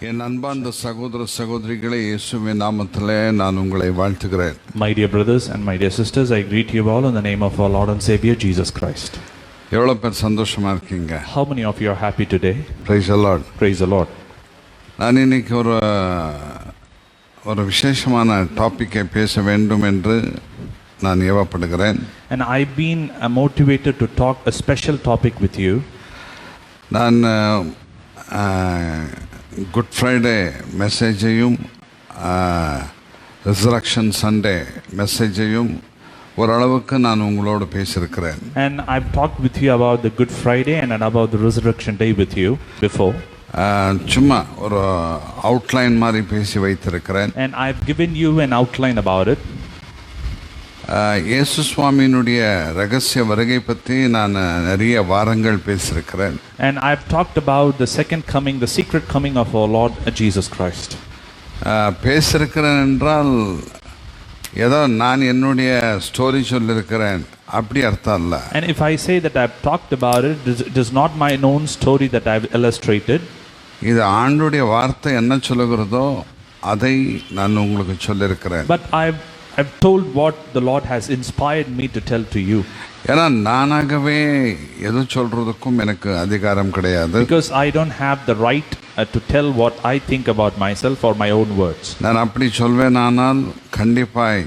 என் அன்பார்ந்த சகோதர சகோதரிகளே, இயேசுவின் நாமத்திலே நான் உங்களை வாழ்த்துகிறேன். My dear brothers and my dear sisters, I greet you all in the name of our Lord and Savior Jesus Christ. எவ்வளவு பேர் சந்தோஷமா இருக்கீங்க? How many of you are happy today? Praise the Lord. Praise the Lord. நான் இன்னைக்கு ஒரு விசேஷமான டாபிக்கை பேச வேண்டும் என்று நான் ஏவப்படுகிறேன். And I've been motivated to talk a special topic with you. நான் குட் ஃப்ரைடே மெசேஜையும் ரிசரக்ஷன் சண்டே மெசேஜையும் ஓரளவுக்கு நான் உங்களோடு பேசியிருக்கிறேன். And I've talked with you about the Good Friday and about the Resurrection Day with you before. சும்மா ஒரு outline மாதிரி பேசி வைத்திருக்கிறேன். And I've given you an outline about it. இயேசு சுவாமியினுடைய ரகசிய வருகை பற்றி நான் நிறைய வாரங்கள் பேசியிருக்கிறேன். And I've talked about the second coming, the secret coming of our Lord Jesus Christ. பேசியிருக்கிறேன் என்றால் ஏதோ நான் என்னுடைய ஸ்டோரி சொல்லியிருக்கிறேன் அப்படி அர்த்தம் இல்லை. And if I say that I've talked about it, it is not my own story that I've illustrated. இது ஆண்டவருடைய வார்த்தை என்ன சொல்லுகிறதோ அதை நான் உங்களுக்கு சொல்லியிருக்கிறேன். But I've told what the Lord has inspired me to tell to you. ஏன்னா நானாகவே எது சொல்றதுக்கும் எனக்கு அதிகாரம் கிடையாது. Because I don't have the right to tell what I think about myself or my own words. நான் அப்படி சொல்வேனானால் கண்டிப்பாய்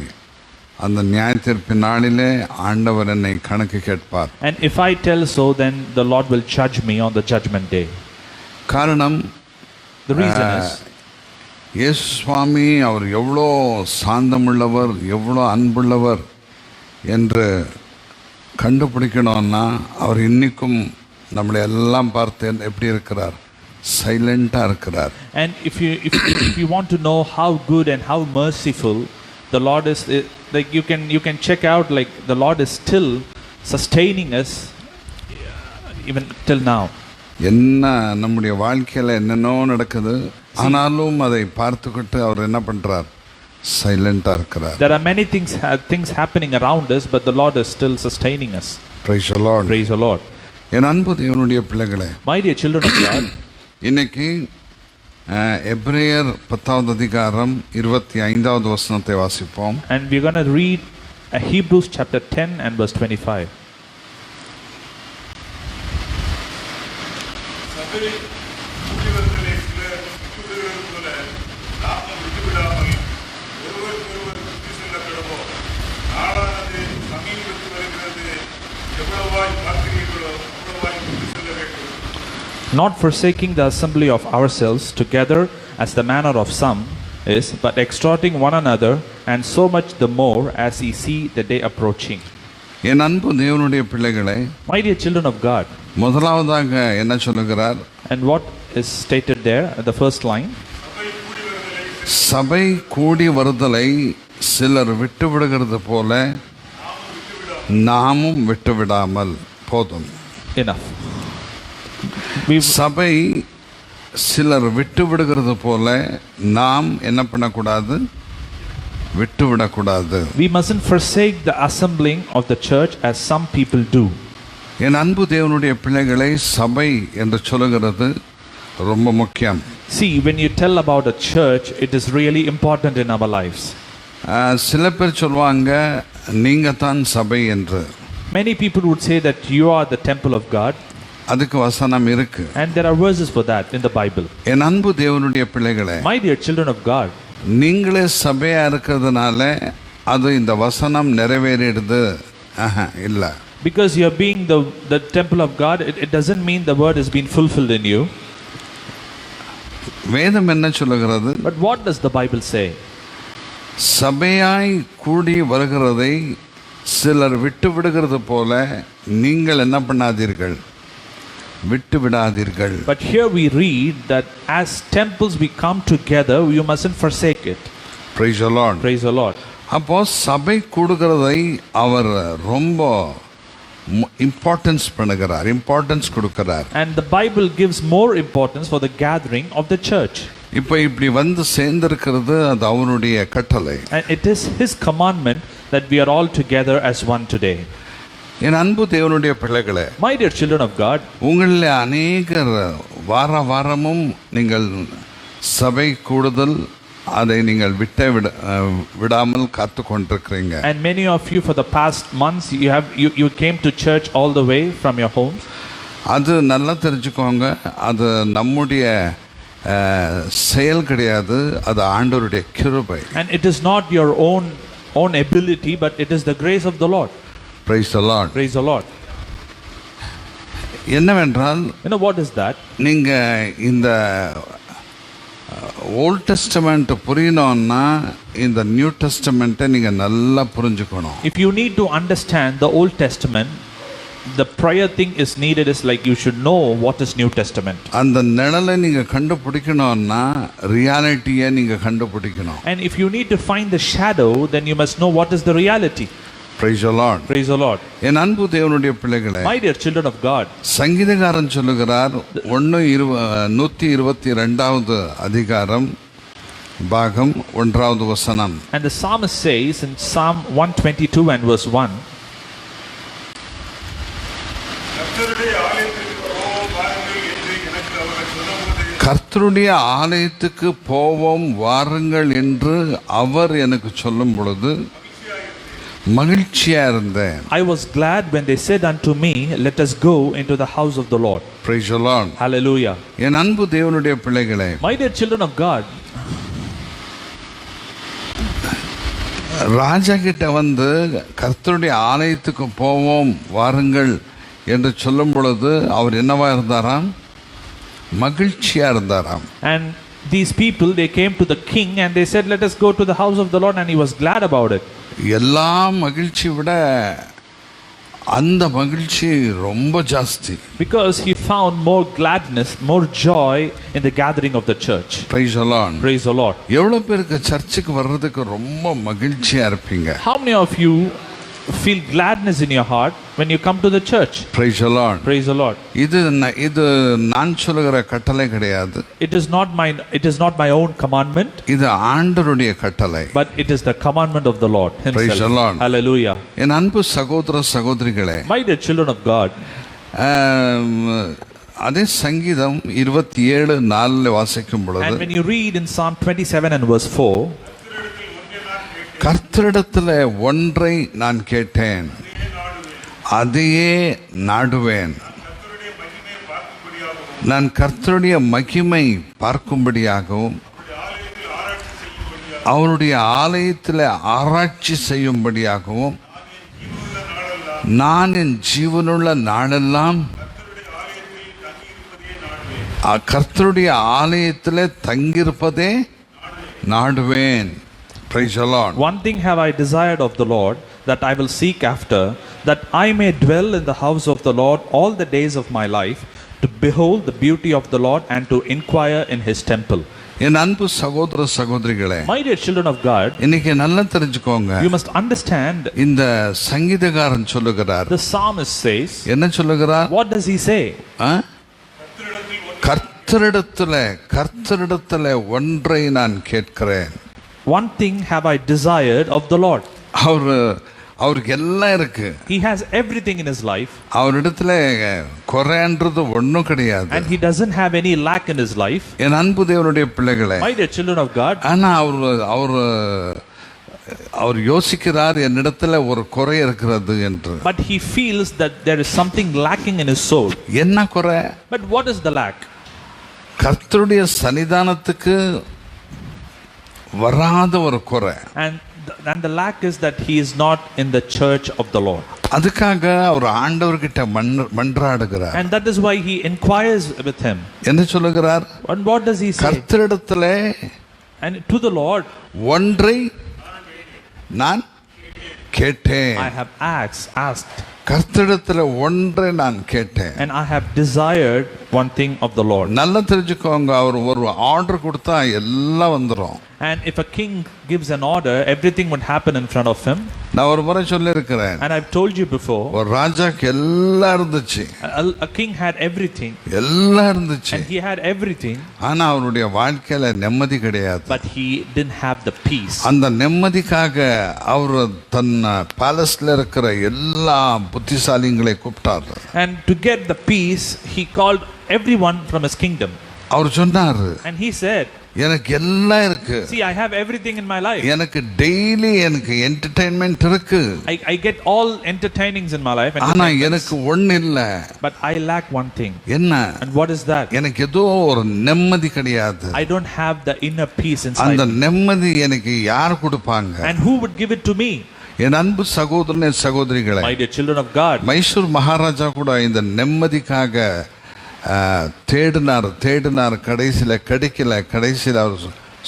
அந்த நியாயத்தீர்ப்பு நாளிலே ஆண்டவர் என்னை கணக்கு கேட்பார். And if I tell so, then the Lord will judge me on the judgment day. காரணம், the reason is இயேசு சுவாமி அவர் எவ்வளோ சாந்தமுள்ளவர், எவ்வளோ அன்புள்ளவர் என்று கண்டுபிடிக்கணும்னா அவர் இன்னைக்கும் நம்மளை எல்லாம் பார்த்து எப்படி இருக்கிறார், சைலண்டாக இருக்கிறார். And if you want to know how good and how merciful the Lord is, like you can check out, like the Lord is still sustaining us even till now. என்ன நம்முடைய வாழ்க்கையில் என்னென்னோ நடக்குது, ஆனாலும் அதை பார்த்துக்கிட்டு அவர் என்ன பண்றார், சைலண்டாக இருக்கிறார். There are many things happening around us, but the Lord is still sustaining us. Praise the Lord. Praise the Lord. என் அன்பு தேவனுடைய பிள்ளைகளே, My dear children of God, இன்னைக்கு எபிரேயர் 10வது அதிகாரம் 25வது வசனத்தை வாசிப்போம். And we're going to read Hebrews chapter 10 and verse 25. Not forsaking the assembly of ourselves together as the manner of some is, but exhorting one another, and so much the more as ye see the day approaching. என் அன்பு தேவனுடைய பிள்ளைகளே, My dear children of God, முதலாவதாக என்ன சொல்லுகிறார்? and what is stated there at the first line? சபை கூடி வருதலை சிலர் விட்டு விடுகிறது போல நாமும் விட்டுவிடாமல் போதும். Enough. சபை சிலர் விட்டு விடுகிறது போல நாம் என்ன பண்ணக்கூடாது, விட்டு விடக்கூடாது. We mustn't forsake the assembling of the church as some people do. என் அன்பு தேவனுடைய பிள்ளைகளை, சபை என்று சொல்லுகிறது ரொம்ப முக்கியம். See, when you tell about a church, it is really important in our lives. சில பேர் சொல்லுவாங்க நீங்க தான் சபை என்று. Many people would say that you are the temple of God. அதுக்கு வசனம் இருக்கு. And there are verses for that in the Bible. என் அன்பு தேவனுடைய பிள்ளைகளே, My dear children of God, நீங்களே சபையா இருக்கிறதுனால அது இந்த வசனம் நிறைவேறிடுது இல்ல. Because you are being the temple of God, it doesn't mean the word has been fulfilled in you. வேதம் என்ன சொல்லுகிறது? But what does the Bible say? சபையாய் கூடி வருகிறதை சிலர் விட்டு விடுகிறது போல நீங்கள் என்ன பண்ணாதீர்கள், விட்டு விடாதீர்கள். But here we read that as temples we come together, you mustn't forsake it. Praise the Lord. Praise the Lord. அப்போ சபை கூடுகிறதை அவர் ரொம்ப இம்பார்ட்டன்ஸ் பண்ணுகிறார், இம்பார்ட்டன்ஸ் கொடுக்கிறார். And the Bible gives more importance for the gathering of the church. இப்போ இப்படி வந்து சேர்ந்திருக்கிறது அது அவருடைய கட்டளை. And it is his commandment that we are all together as one today. என் அன்பு தேவனுடைய பிள்ளைகளே, My dear children of God, உங்களில் அநேகர் வாரமும் நீங்கள் சபை கூடுதல் அதை நீங்கள் விடாமல் காத்து கொண்டிருக்கிறீங்க. And many of you for the past months you came to church all the way from your homes. அது நல்லா தெரிஞ்சுக்கோங்க, அது நம்முடைய செயல் கிடையாது, அது ஆண்டவருடைய கிருபை. And it is not your own ability, but it is the grace of the Lord. Praise the Lord. Praise the Lord. என்னவென்றால், you know what is that? நீங்க இந்த ஓல்ட் டெஸ்டமெண்ட் புரியணும்னா இந்த நியூ டெஸ்டமெண்ட்டை நீங்க நல்லா புரிஞ்சுக்கணும். If you need to understand the Old Testament, the prior thing is needed is like you should know what is New Testament. அந்த நிழலை நீங்க கண்டுபிடிக்கணும்னா ரியாலிட்டியை நீங்க கண்டுபிடிக்கணும். And if you need to find the shadow, then you must know what is the reality. Praise the Lord. Praise the Lord. என் அன்பு தேவனுடைய பிள்ளைகளே, My dear children of God, சங்கீதக்காரன் சொல்லுகிறார் 122வது அதிகாரம் பாகம் 1வது வசனம். And the psalmist says in Psalm 122 and verse 1, கர்த்தருடைய ஆலயத்துக்கு போவோம் வாருங்கள் என்று அவர் எனக்கு சொல்லும் பொழுது மகிழ்ச்சியா இருந்தேன். I was glad when they said unto me, let us go into the house of the Lord. Praise the Lord. Hallelujah. என் அன்பு தேவனுடைய பிள்ளைகளே, My dear children of God, ராஜா கிட்ட வந்து கர்த்தருடைய ஆலயத்துக்கு போவோம் வாருங்கள் என்று சொல்லும் பொழுது அவர் என்னவா இருந்தாராம்? மகிழ்ச்சியா இருந்தாராம். and these people, they came to the king and they said, let us go to the house of the Lord, and he was glad about it. எல்லா மகிழ்ச்சி விட அந்த மகிழ்ச்சி ரொம்ப ஜாஸ்தி. Because he found more gladness, more joy in the gathering of the church. Praise the Lord. Praise the Lord. எவ்வளவு பேருக்கு சர்ச்சுக்கு வர்றதுக்கு ரொம்ப மகிழ்ச்சியா இருப்பீங்க? How many of you feel gladness in your heart when you come to the church? Praise the Lord. Praise the Lord. இது நான் சொல்லுகிற கட்டளை கிடையாது. It is not my own commandment. இது ஆண்டவருடைய கட்டளை. But it is the commandment of the Lord himself. Praise the Lord. Hallelujah. என் அன்பு சகோதர சகோதரிகளே, My dear children of God, அதே சங்கீதம் 27:4 வாசிக்கும் and பொழுது, when you read in Psalm 27 and verse 4, கர்த்தரிடத்தில் ஒன்றை நான் கேட்டேன், அதையே நாடுவேன், நான் கர்த்தருடைய மகிமை பார்க்கும்படியாகவும் அவருடைய ஆலயத்தில் ஆராய்ச்சி செய்யும்படியாகவும் நான் என் ஜீவனுள்ள நாளெல்லாம் கர்த்தருடைய ஆலயத்தில் தங்கியிருப்பதே நாடுவேன். Praise the Lord. One thing have I desired of the Lord, that I will seek after, that I may dwell in the house of the Lord all the days of my life, to behold the beauty of the Lord and to inquire in his temple. என் அன்பு சகோதர சகோதரிகளே, My dear children of God, இன்னைக்கு நல்லா தெரிஞ்சுக்கோங்க. you must understand, இந்த சங்கீதக்காரன் சொல்லுகிறார், the psalmist says, என்ன சொல்லுகிறார்? what does he say? கர்த்தரிடத்தில் ஒன்றை நான் கேட்கிறேன். One thing have I desired of the Lord. அவருக்கு எல்லாம் இருக்கு. He has everything in his life. அவரிடத்துல குறைன்றது ஒண்ணும் கிடையாது. And he doesn't have any lack in his life. என் அன்பு தேவனுடைய பிள்ளைகளே, My dear children of God, ஆனா அவர் யோசிக்கிறார் என்னிடத்துல ஒரு குறை இருக்கிறது என்று. but he feels that there is something lacking in his soul. என்ன குறை? But what is the lack? கர்த்தருடைய சன்னிதானத்துக்கு வராத ஒரு குறை. And the lack is that he is not in the church of the Lord. அதுக்காக அவர் ஆண்டவர்கிட்ட மன்றாடுகிறார். And that is why he inquires with him. என்ன சொல்லுகிறார்? And what does he say? கர்த்தரிடத்திலே And to the Lord, ஒன்றை நான் கேட்டேன். I have asked. கர்த்தரிடத்திலே ஒன்றை நான் கேட்டேன். And I have desired one thing of the Lord. நல்லா தெரிஞ்சுக்கோங்க, அவர் ஒரு ஆர்டர் கொடுத்தா எல்லாம் வந்துரும். And if a king gives an order, everything would happen in front of him. நான் ஒரு முறை சொல்லியிருக்கிறேன். And I've told you before, ஒரு ராஜாக்கு எல்லாம் இருந்துச்சு. a king had everything. எல்லாம் இருந்துச்சு. And he had everything. ஆனா அவருடைய வாழ்க்கையில நிம்மதி கிடையாது. But he didn't have the peace. அந்த நிம்மதிக்காக அவர் தன் பேலஸ்ல இருக்கிற எல்லா புத்திசாலிகளை கூப்பிட்டார். And to get the peace, he called everyone from his kingdom. அவர் சொன்னார், And he said, எனக்கு எல்லாம் இருக்கு. See, I have everything in my life. எனக்கு டெய்லி எனக்கு என்டர்டெயின்மெண்ட் இருக்கு. I get all entertainings in my life. ஆனா எனக்கு ஒண்ணு இல்ல. But I lack one thing. என்ன? And what is that? எனக்கு ஏதோ ஒரு நிம்மதி கிடையாது. I don't have the inner peace inside. அந்த நிம்மதி எனக்கு யார் கொடுப்பாங்க? And who would give it to me? என் அன்பு சகோதரனே சகோதரிகளே, My dear children of God, Mysore Maharaja கூட இந்த நிம்மதிக்காக தேடினார் கடைசியில் கிடைக்கல, கடைசியில் அவர்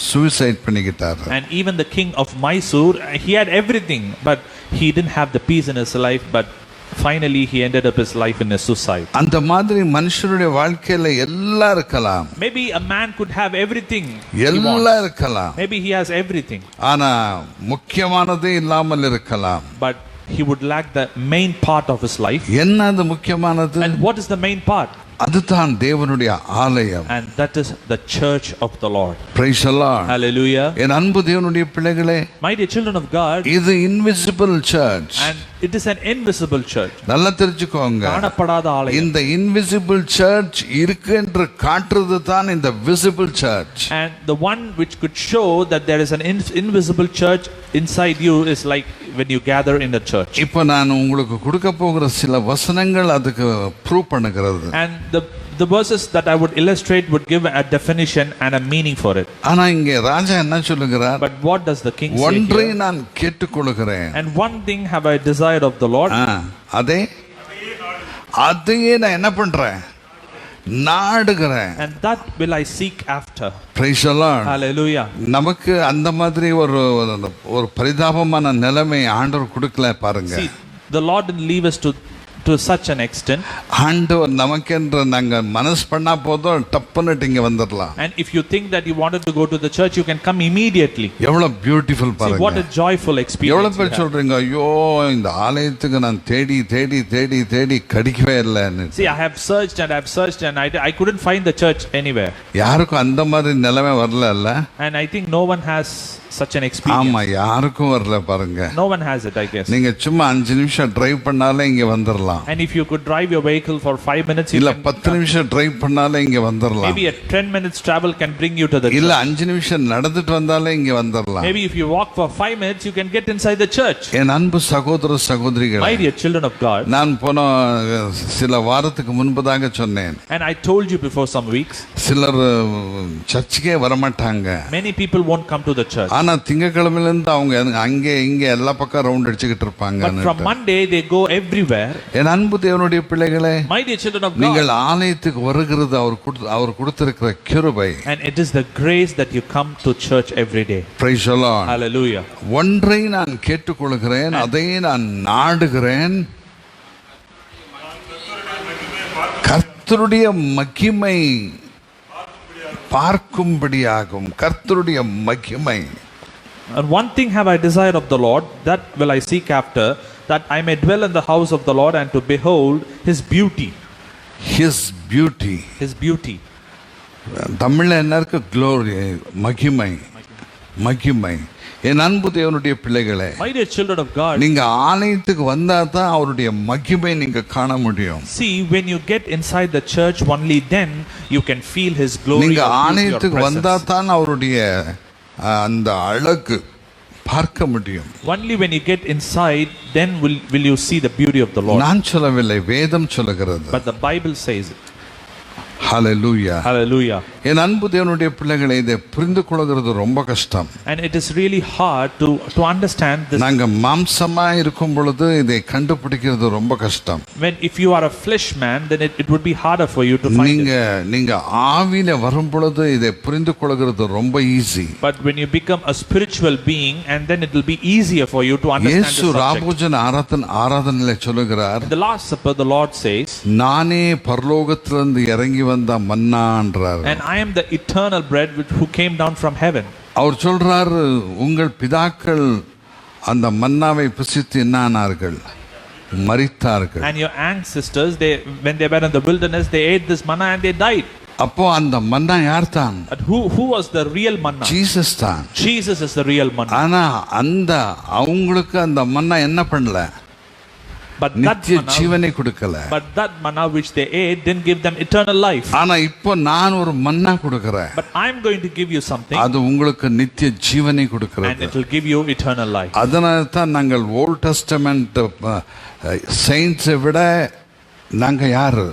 suicide பண்ணிக்கிட்டார். And even the king of Mysore, he had everything, but he didn't have the peace in his life, but finally he ended up his life in a suicide. அந்த மாதிரி மனுஷனுடைய வாழ்க்கையில எல்லாம் இருக்கலாம். Maybe a man could have everything. எல்லாம் இருக்கலாம். Maybe he has everything. ஆனா முக்கியமானதே இல்லாமல் இருக்கலாம். But he would lack the main part of his life. என்ன அது முக்கியமானது? And what is the main part? அதுதான் தேவனுடைய ஆலயம். And that is the church of the Lord. Praise the Lord. Hallelujah. என் அன்பு தேவனுடைய பிள்ளைகளே, My dear children of God, இது invisible church. and it is an invisible church. நல்லா தெரிஞ்சுக்கோங்க. காணப்படாத ஆலயம். இந்த invisible church இருக்கு என்று காட்டுறது தான் இந்த visible church. And the one which could show that there is an invisible church inside you is like when you gather in the church. இப்போ நான் உங்களுக்கு கொடுக்க போகிற சில வசனங்கள் அதுக்கு ப்ரூவ் பண்ணுகிறது. And the verses that I would illustrate would give a definition and a meaning for it. ஆனா இங்கே ராஜா என்ன சொல்லுகிறார்? But what does the king say ஒன்றை here? நான் கேட்டுக்கொள்கிறேன். And one thing have I desired of the Lord. அதையே நான் என்ன பண்றேன்? நாடுகிறேன். And that will I seek after. Praise the Lord. Hallelujah. நமக்கு அந்த மாதிரி ஒரு பரிதாபமான நிலைமை ஆண்டவர் கொடுக்கல பாருங்க. See, the Lord didn't leave us to such an extent. ஆண்டவர் நமக்கென்று நாங்க மனசு பண்ணா போதும் டப்புன்னு இங்க வந்துடலாம். And if you think that you wanted to go to the church, you can come immediately. எவ்வளவு பியூட்டிஃபுல் பாருங்க. See, what a joyful experience. எவ்வளவு பேர் சொல்றீங்க, ஐயோ இந்த ஆலயத்துக்கு நான் தேடி தேடி தேடி தேடி கிடைக்கவே இல்லைன்னு. See, I have searched and I couldn't find the church anywhere. யாருக்கும் அந்த மாதிரி நிலைமை வரல. And I think no one has such an experience. ஆமா, யாருக்கும் வரல பாருங்க. No one has it, I guess. நீங்க சும்மா 5 நிமிஷம் டிரைவ் பண்ணாலே இங்க வந்துறலாம். And if you could drive your vehicle for 5 minutes, இல்ல 10 நிமிஷம் டிரைவ் பண்ணாலே இங்க வந்துறலாம். Maybe a 10 minutes travel can bring you to the church. இல்ல 5 நிமிஷம் நடந்துட்டு வந்தாலே இங்க வந்துறலாம். Maybe if you walk for 5 minutes, you can get inside the church. என் அன்பு சகோதர சகோதரிகளே, My dear children of God, நான் போன சில வாரத்துக்கு முன்பதாக சொன்னேன். And I told you before some weeks, சிலர் சர்ச்சுக்கே வர மாட்டாங்க. Many people won't come to the church. ஆனா திங்கட்கிழமையில இருந்து அவங்க அங்கே இங்க எல்லா பக்கம் ரவுண்ட் அடிச்சிட்டு இருப்பாங்க. But from Monday they go everywhere. என் அன்பு தேவனுடைய பிள்ளைகளே, My dear children of God, நீங்கள் ஆலயத்துக்கு வருகிறது அவர் கொடுத்திருக்கிற கிருபை. And it is the grace that you come to church every day. Praise the Lord. Hallelujah. ஒன்றை நான் கேட்டுக்கொள்கிறேன், அதை நான் நாடுகிறேன், கர்த்தருடைய மகிமை பார்க்கும்படியாகும். கர்த்தருடைய மகிமை. And one thing have I desired of the Lord, that will I seek after, that I may dwell in the house of the Lord and to behold his beauty. His beauty. His beauty. தமிழ்ல என்ன இருக்கு? glory, மகிமை. மகிமை. என் அன்பு தேவனுடைய பிள்ளைகளே, My dear children of God, நீங்க ஆலயத்துக்கு வந்தா தான் அவருடைய மகிமை நீங்க காண முடியும். see, when you get inside the church, only then you can feel his glory. நீங்க ஆலயத்துக்கு வந்தா தான் அவருடைய அந்த அழகு பார்க்க முடியும். Only when you get inside, then will you see the beauty of the Lord. நான் சொல்லவில்லை, வேதம் சொல்லுகிறது. But the Bible says it. Hallelujah. Hallelujah. என் அன்பு தேவனுடைய பிள்ளைகளை இதை புரிந்து கொள்கிறது ரொம்ப கஷ்டம். And it is really hard to understand this. நாங்க மாம்சமா இருக்கும் பொழுது இதை கண்டுபிடிக்கிறது ரொம்ப கஷ்டம். When if you are a flesh man, then it would be harder for you to find it. நீங்க ஆவியில வரும் பொழுது இதை புரிந்து கொள்கிறது ரொம்ப easy. But when you become a spiritual being, and then it will be easier for you to understand the இயேசு subject. ராபோஜன ஆராதனையிலே சொல்லுகிறார், In the Last Supper, the Lord says, நானே பரலோகத்திலிருந்து இறங்கி வந்த மன்னா என்றார். And I am the eternal bread who came down from heaven. அவர் சொல்றார், உங்கள் பிதாக்கள் அந்த மன்னாவை புசித்து என்னானார்கள்? மரித்தார்கள். And your ancestors, when they were in the wilderness, they ate this manna and they died. அப்போ அந்த மன்னா யார் தான்? But who was the real manna? Jesus தான். Jesus is the real manna. ஆனா அவங்களுக்கு அந்த மன்னா என்ன பண்ணல? But நித்திய ஜீவனை கொடுக்கல. that manna which they ate didn't give them eternal life. ஆனா இப்போ நான் ஒரு மன்னா கொடுக்கிறேன். But I am going to give you something. அது உங்களுக்கு நித்திய ஜீவனை கொடுக்கிறது. And it will give you eternal life. அதனால தான் நாங்கள் ஓல்ட் டெஸ்டமென்ட் saints விட நாங்க யாரு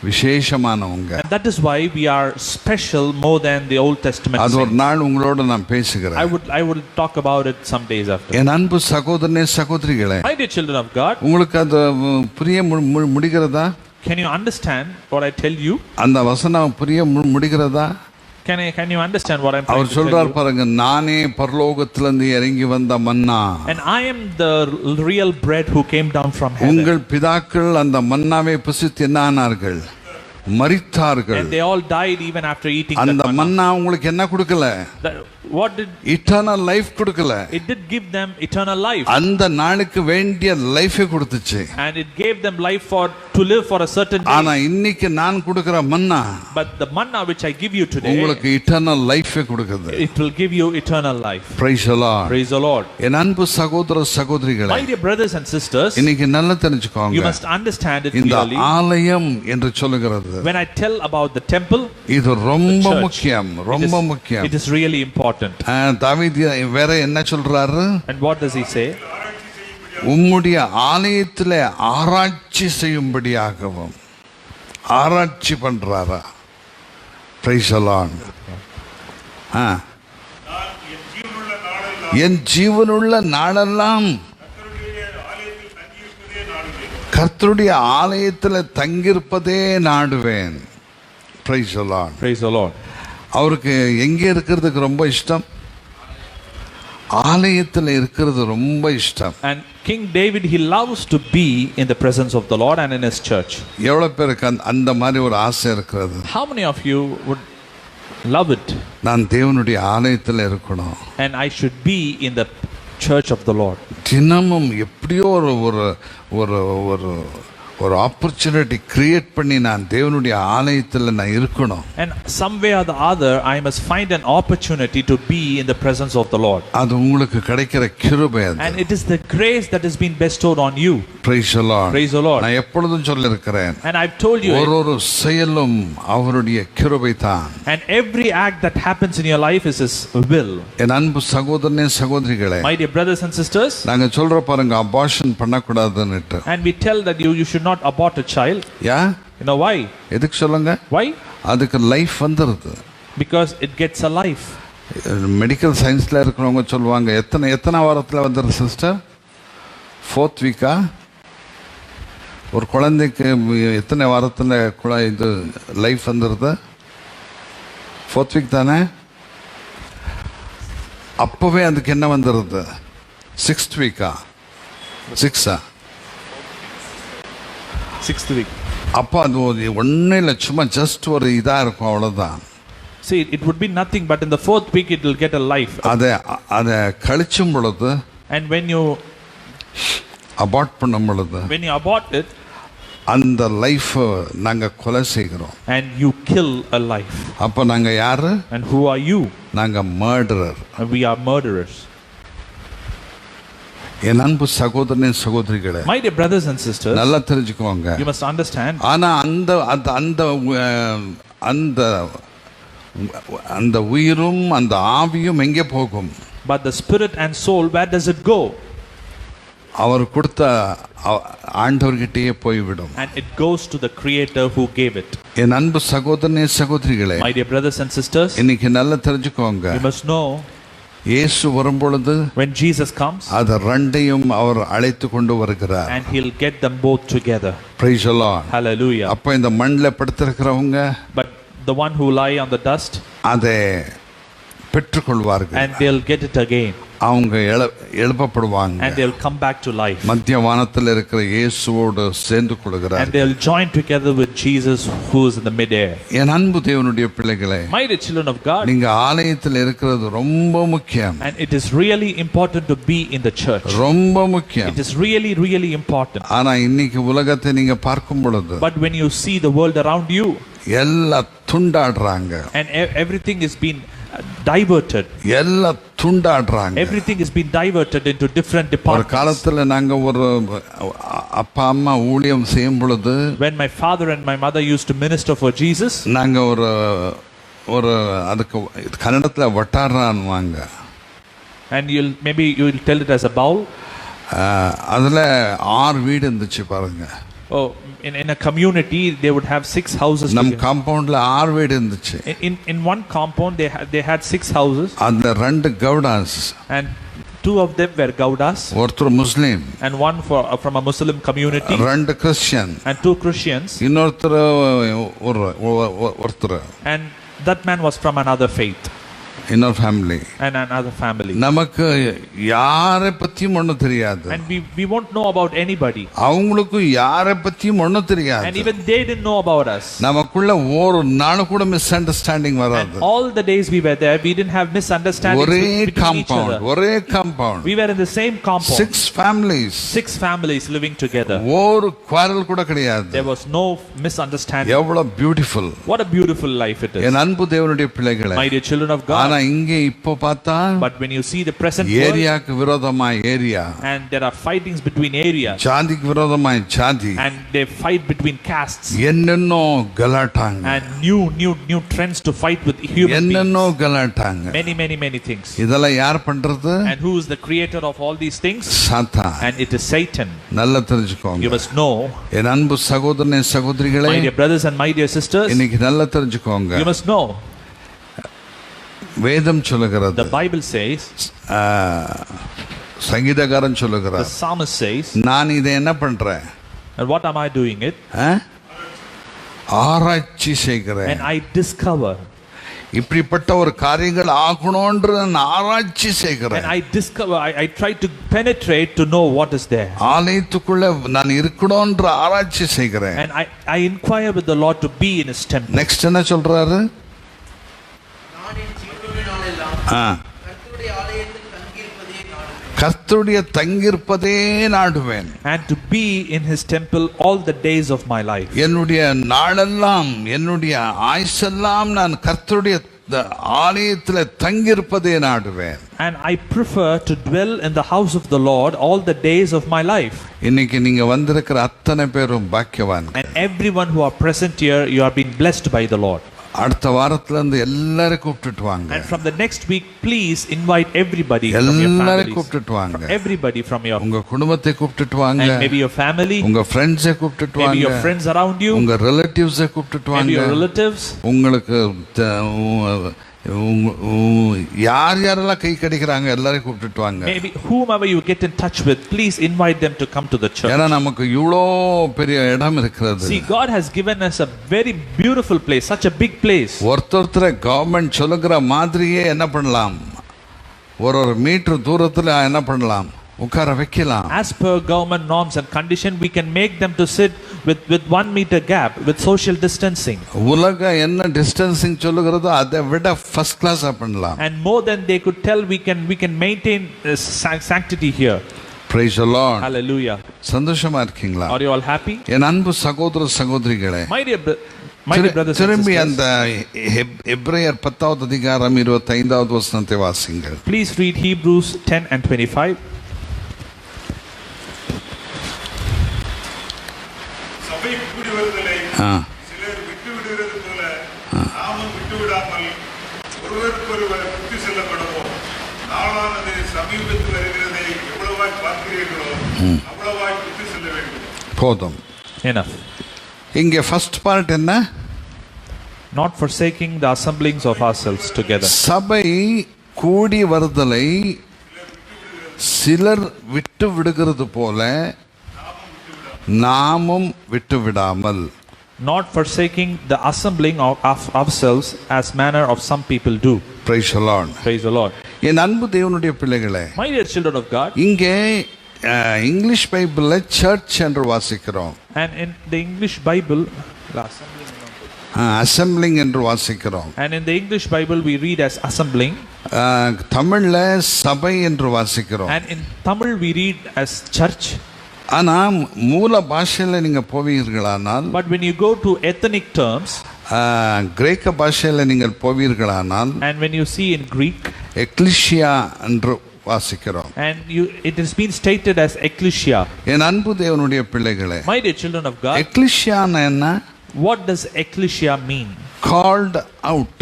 விசேஷமானவங்க. And that is why we are special more than the Old Testament. அது ஒரு நாள் உங்களோட நான் பேசுகிறேன். I would talk about it some days after. என் அன்பு சகோதரனே சகோதரிகளே, My dear children of God, உங்களுக்கு அது புரிய முடிகிறதா? Can you understand what I tell you? அந்த வசனம் புரிய முடிகிறதா? Can you understand what I'm trying our to tell சொல்றார் you? பாருங்க, நானே பரலோகத்திலிருந்து இறங்கி வந்த மன்னா. And I am the real bread who came down from heaven. உங்கள் பிதாக்கள் அந்த மன்னாவை புசித்து என்ன ஆனார்கள்? மரித்தார்கள். And they all died even after eating that அந்த manna. மன்னா உங்களுக்கு என்ன கொடுக்கல? What did இட்டர்னல் லைஃப் கொடுக்கல. it did give them eternal life. அந்த நாளுக்கு வேண்டிய லைஃபை கொடுத்துச்சு. And it gave them life to live for a certain day. ஆனா இன்னைக்கு நான் கொடுக்கிற மன்னா, But the manna which I give you today, உங்களுக்கு இட்டர்னல் லைஃபை கொடுக்குது. it will give you eternal life. Praise the Lord. Praise the Lord. என் அன்பு சகோதர சகோதரிகளே, My dear brothers and sisters, இன்னைக்கு நல்லா தெரிஞ்சுக்கோங்க. you must understand it இந்த clearly. ஆலயம் என்று சொல்லுகிறது, When I tell about the temple, இது ரொம்ப church, முக்கியம், ரொம்ப முக்கியம். it is really important. தாவீது வேற என்ன சொல்றாரு? And what does he say? உம்முடைய ஆலயத்திலே ஆராய்ச்சி செய்யும்படியாகவும். ஆராய்ச்சி பண்றாரா? Praise the Lord. என் ஜீவனுள்ள நாளெல்லாம் கர்த்தருடைய ஆலயத்தில் தங்கியிருப்பதே நாடுவேன். Praise the Lord. Praise the Lord. அவருக்கு எங்கே இருக்கிறதுக்கு ரொம்ப இஷ்டம்? ஆலயத்தில் இருக்கிறது ரொம்ப இஷ்டம். And King David, he loves to be in the presence of the Lord and in his church. எவ்வளவு பேருக்கு அந்த மாதிரி ஒரு ஆசை இருக்கிறது? How many of you would love it? நான் தேவனுடைய ஆலயத்தில் இருக்கணும். And I should be in the church of the Lord. தினமும் எப்படியோ ஒரு ஒரு ஒரு ஒரு ஆப்பர்ச்சுனிட்டி கிரியேட் பண்ணி நான் தேவனுடைய ஆலயத்தில் நான் இருக்கணும். And some way or the other I must find an opportunity to be in the presence of the Lord. அது உங்களுக்கு கிடைக்கிற கிருபை அது. And it is the grace that has been bestowed on you. Praise the Lord. Praise the Lord. நான் எப்பொழுதும் சொல்லிருக்கிறேன். And I've told you, ஒரு செயலும் அவருடைய கிருபை தான். and every act that happens in your life is his will. என் அன்பு சகோதரனே சகோதரிகளே, My dear brothers and sisters, நாங்க சொல்ற பாருங்க, abortion பண்ணக்கூடாதுன்னுட்டு. and we tell that you should not abort a child. Yeah? You know why? எதுக்கு சொல்லுங்க? Why? அதுக்கு life வந்துருது. Because it gets a life. Medical சயின்ஸ்ல இருக்கிறவங்க சொல்லுவாங்க, எத்தனை வாரத்தில் வந்துடுது சிஸ்டர்? 4th வீக்கா? ஒரு குழந்தைக்கு எத்தனை வாரத்தில் இது லைஃப் வந்துடுது? 4th வீக் தானே? அப்பவே அதுக்கு என்ன வந்துடுது? 6th வீக்கா? 6ஆ? 6th week. அப்போ அது ஒன்றும் இல்லை, சும்மா ஜஸ்ட் ஒரு இதாக இருக்கும், அவ்வளோதான். See, it would be nothing, but in the 4th week it will get a life. அதை கழிச்சும் பொழுது, And when you அபார்ட் பண்ணும் பொழுது, when you abort it, அந்த லைஃப் நாங்க கொலை செய்கிறோம். and you kill a life. அப்போ நாங்க யாரு? And who are you? நாங்க murderer. And we are murderers. என் அன்பு சகோதரனே சகோதரிகளே, My dear brothers and sisters, நல்லா தெரிஞ்சுக்கோங்க. you must understand. ஆனா அந்த உயிரும் அந்த ஆவியும் எங்கே போகும்? But the spirit and soul, where does it go? அவர் கொடுத்த ஆண்டவர்கிட்டயே போய்விடும். And it goes to the creator who gave it. என் அன்பு சகோதரனே சகோதரிகளே, My dear brothers and sisters, இன்னைக்கு நல்லா தெரிஞ்சுக்கோங்க. you must know, இயேசு வரும்பொழுது when Jesus comes, அது ரெண்டையும் அவர் அழைத்து கொண்டு வருகிறார். and he'll get them both together. Praise the Lord. Hallelujah. அப்ப இந்த மண்ணில் படுத்திருக்கிறவங்க, But the one who lie on the dust, அதை பெற்றுக்கொள்வார்கள். and they'll get it again. அவங்க எழுப்பப்படுவாங்க. And they'll come back to life. மத்திய வானத்தில் இருக்கிற இயேசுவோடு சேர்ந்து கொள்கிறார்கள். And they'll join together with Jesus who is in the mid-air. என் அன்பு தேவனுடைய பிள்ளைகளே, My dear children of God, நீங்க ஆலயத்தில் இருக்கிறது ரொம்ப முக்கியம். and it is really important to be in the church. ரொம்ப முக்கியம். It is really, really important. ஆனா இன்னைக்கு உலகத்தை நீங்க பார்க்கும் பொழுது, But when you see the world around you, எல்லாம் துண்டாடுறாங்க. and everything is being diverted. எல்லாம் துண்டாடுறாங்க. Everything is being diverted into different ஒரு departments. காலத்துல நாங்க ஒரு அப்பா அம்மா ஊழியம் செய்யும் பொழுது When my father and my mother used to minister for Jesus, நாங்க ஒரு அதுக்கு கன்னடத்துல வட்டாரான்வாங்க. and you'll tell it as a bowl. அதுல 6 வீடு இருந்துச்சு பாருங்க. Oh, in a community they would have 6 houses. நம் காம்பவுண்ட்ல 6 வீடு இருந்துச்சு. In one compound they had 6 houses. அந்த 2 கவுடாஸ், and 2 of them were Gaudas, ஒருத்தர் முஸ்லிம், and one from a Muslim community, 2 Christian, and 2 Christians, இன்னொருத்தர் ஒருத்தர், and that man was from another faith, இன்னொரு family, and another family. நமக்கு யாரை பத்தியும் ஒன்றும் தெரியாது. And we won't know about anybody. அவங்களுக்கு யாரை பத்தியும் ஒன்றும் தெரியாது. And even they didn't know about us. நமக்குள்ள ஒரு நாள் கூட மிஸ் அண்டர்ஸ்டாண்டிங் வராது. And all the days we were there, we didn't have misunderstandings between each other. ஒரே compound. We were in the same compound. 6 families. 6 families living together. ஒரு quarrel கூட கிடையாது. There was no misunderstanding. எவ்வளவு beautiful. What a beautiful life it is. என் அன்பு தேவனுடைய பிள்ளைகளே. My dear children of God. ஆனா இங்கே இப்போ பார்த்தா, but when you see the present ஏரியாக்கு விரோதமா area, and there are fightings between areas, ஜாதிக்கு விரோதமா ஜாதி, and they fight between castes, என்னென்னோ கலாட்டாங்க, and new trends to fight with human beings, என்னென்னோ கலாட்டாங்க, many things. இதெல்லாம் யார் பண்றது? And who is the creator of all these things? சாத்தான். And it is Satan. நல்லா தெரிஞ்சுக்கோங்க. You must know. என் அன்பு சகோதரனே சகோதரிகளே, my dear brothers and my dear sisters, இன்னைக்கு நல்லா தெரிஞ்சுக்கோங்க. you must know. வேதம் சொல்லுகிறது, the Bible says, சங்கீதக்காரன் சொல்லுகிறார், the psalmist says, நான் இதை என்ன பண்றேன்? and what am I doing it? ஆராய்ச்சி செய்கிறேன். and I discover. இப்படிப்பட்ட ஒரு காரியங்கள் ஆகணும்ன்ற நான் ஆராய்ச்சி செய்கிறேன். and I discover, I try to penetrate to know what is there. ஆலயத்துக்குள்ள நான் இருக்கணும்ன்ற ஆராய்ச்சி செய்கிறேன். and I inquire with the Lord to be in his temple. Next என்ன சொல்றாரு? கர்த்தருடைய தங்கியிருப்பதே நாடுவேன். and to be in his temple all the days of my life. என்னுடைய நாளெல்லாம், என்னுடைய ஆயுசெல்லாம் நான் கர்த்தருடைய ஆலயத்தில் தங்கியிருப்பதே நாடுவேன். and I prefer to dwell in the house of the Lord all the days of my life. இன்னைக்கு நீங்க வந்திருக்கிற அத்தனை பேரும் பாக்கியவான். and everyone who are present here, you are being blessed by the Lord. அடுத்த வாரத்துல இருந்து எல்லாரையும் கூப்பிட்டுட்டு வாங்க. and from the next week, please invite everybody from your எல்லாரையும் கூப்பிட்டுட்டு வாங்க. everybody from your, உங்க குடும்பத்தை கூப்பிட்டுட்டு வாங்க. and maybe your family, உங்க ஃப்ரெண்ட்ஸை கூப்பிட்டுட்டு வாங்க. maybe your friends around you, உங்க ரிலேட்டிவ்ஸை கூப்பிட்டுட்டு வாங்க. maybe your relatives. உங்களுக்கு யாரெல்லாம் கை கடிக்கிறாங்க எல்லாரையும் கூப்பிட்டுட்டு வாங்க. maybe whomever you get in touch with, please invite them to come to the church. ஏன்னா நமக்கு இவ்வளோ பெரிய இடம் இருக்கிறது. see, God has given us a very beautiful place, such a big place. ஒருத்தர் கவர்மெண்ட் சொல்லுகிற மாதிரியே என்ன பண்ணலாம், ஒரு மீட்டர் தூரத்துல என்ன பண்ணலாம், உட்கார வைக்கலாம். as per government norms and condition, we can make them to sit with 1 meter gap, with social distancing. உலக என்ன டிஸ்டன்சிங் சொல்லுகிறதோ அதை விட ஃபர்ஸ்ட் கிளாஸா பண்ணலாம். and more than they could tell, we can maintain sanctity here. praise the Lord. hallelujah. சந்தோஷமா இருக்கீங்களா? are you all happy? என் அன்பு சகோதர சகோதரிகளே, my dear brothers and திரும்பி sisters, அந்த எபிரேயர் 10வது அதிகாரம் 25வது வசனத்தை வாசிங்கள். please read Hebrews 10 and 25. சிலர் விட்டு விடுகிறது போல நாமும் விட்டு விடாமல் ஒருவருக்கொருவர் புத்தி செல்லப்படுவோம். நாளானது சமீபத்தில் வருகிறதை எவ்வளவாய் பார்க்கிறீர்களோ அவ்வளவாய் புத்தி செல்ல வேண்டும். போதும். enough. இங்கே ஃபர்ஸ்ட் பார்ட் என்ன? not forsaking the assemblings of ourselves together. சபை கூடி வருதலை சிலர் விட்டு விடுகிறது போல நாமும் விட்டு விடாமல். not forsaking the assembling of ourselves as manner of some people do. praise the Lord. praise the Lord. என் அன்பு தேவனுடைய பிள்ளைகளே, my dear children of God, இங்கே இங்கிலீஷ் பைபிள்ல சர்ச் என்று வாசிக்கிறோம். and in the English Bible, assembling என்று வாசிக்கிறோம். and in the English Bible we read as assembling. தமிழ்ல சபை என்று வாசிக்கிறோம். and in Tamil we read as church. ஆனா மூல பாஷையில நீங்க போவீர்களானால், but when you go to ethnic terms, கிரேக்க பாஷையில நீங்கள் போவீர்களானால், and when you see in Greek, ecclesia என்று வாசிக்கிறோம். And it has been stated as ecclesia. என் அன்பு தேவனுடைய பிள்ளைகளே, My dear children of God, எக்லிஷியானா என்ன? what does ecclesia mean? Called out.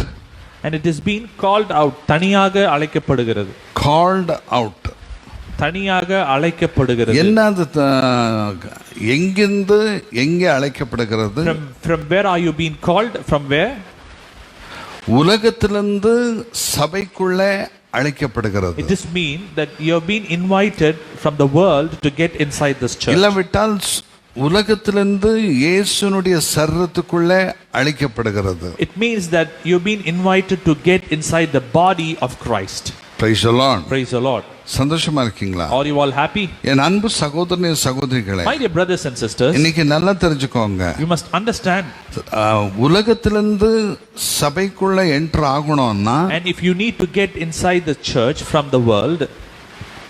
And it is being called out. தனியாக அழைக்கப்படுகிறது. Called out. தனியாக அழைக்கப்படுகிறது. என்னது? எங்கிருந்து எங்கே அழைக்கப்படுகிறது? From where are you being called? From where? உலகத்திலிருந்து சபைக்குள்ளே அழைக்கப்படுகிறது. It is mean that you have been invited from the world to get inside this church. இல்லாவிட்டால் உலகத்திலிருந்து இயேசுனுடைய சரீரத்துக்குள்ளே அழைக்கப்படுகிறது. It means that you have been invited to get inside the body of Christ. Praise the Lord. Praise the Lord. சந்தோஷமா இருக்கீங்களா? Are you all happy? என் அன்பு சகோதரனே சகோதரிகளே, My dear brothers and sisters, இன்னைக்கு நல்லா தெரிஞ்சுக்கோங்க. you must understand. உலகத்திலிருந்து சபைக்குள்ள என்டர் ஆகணும்னா, and if you need to get inside the church from the world,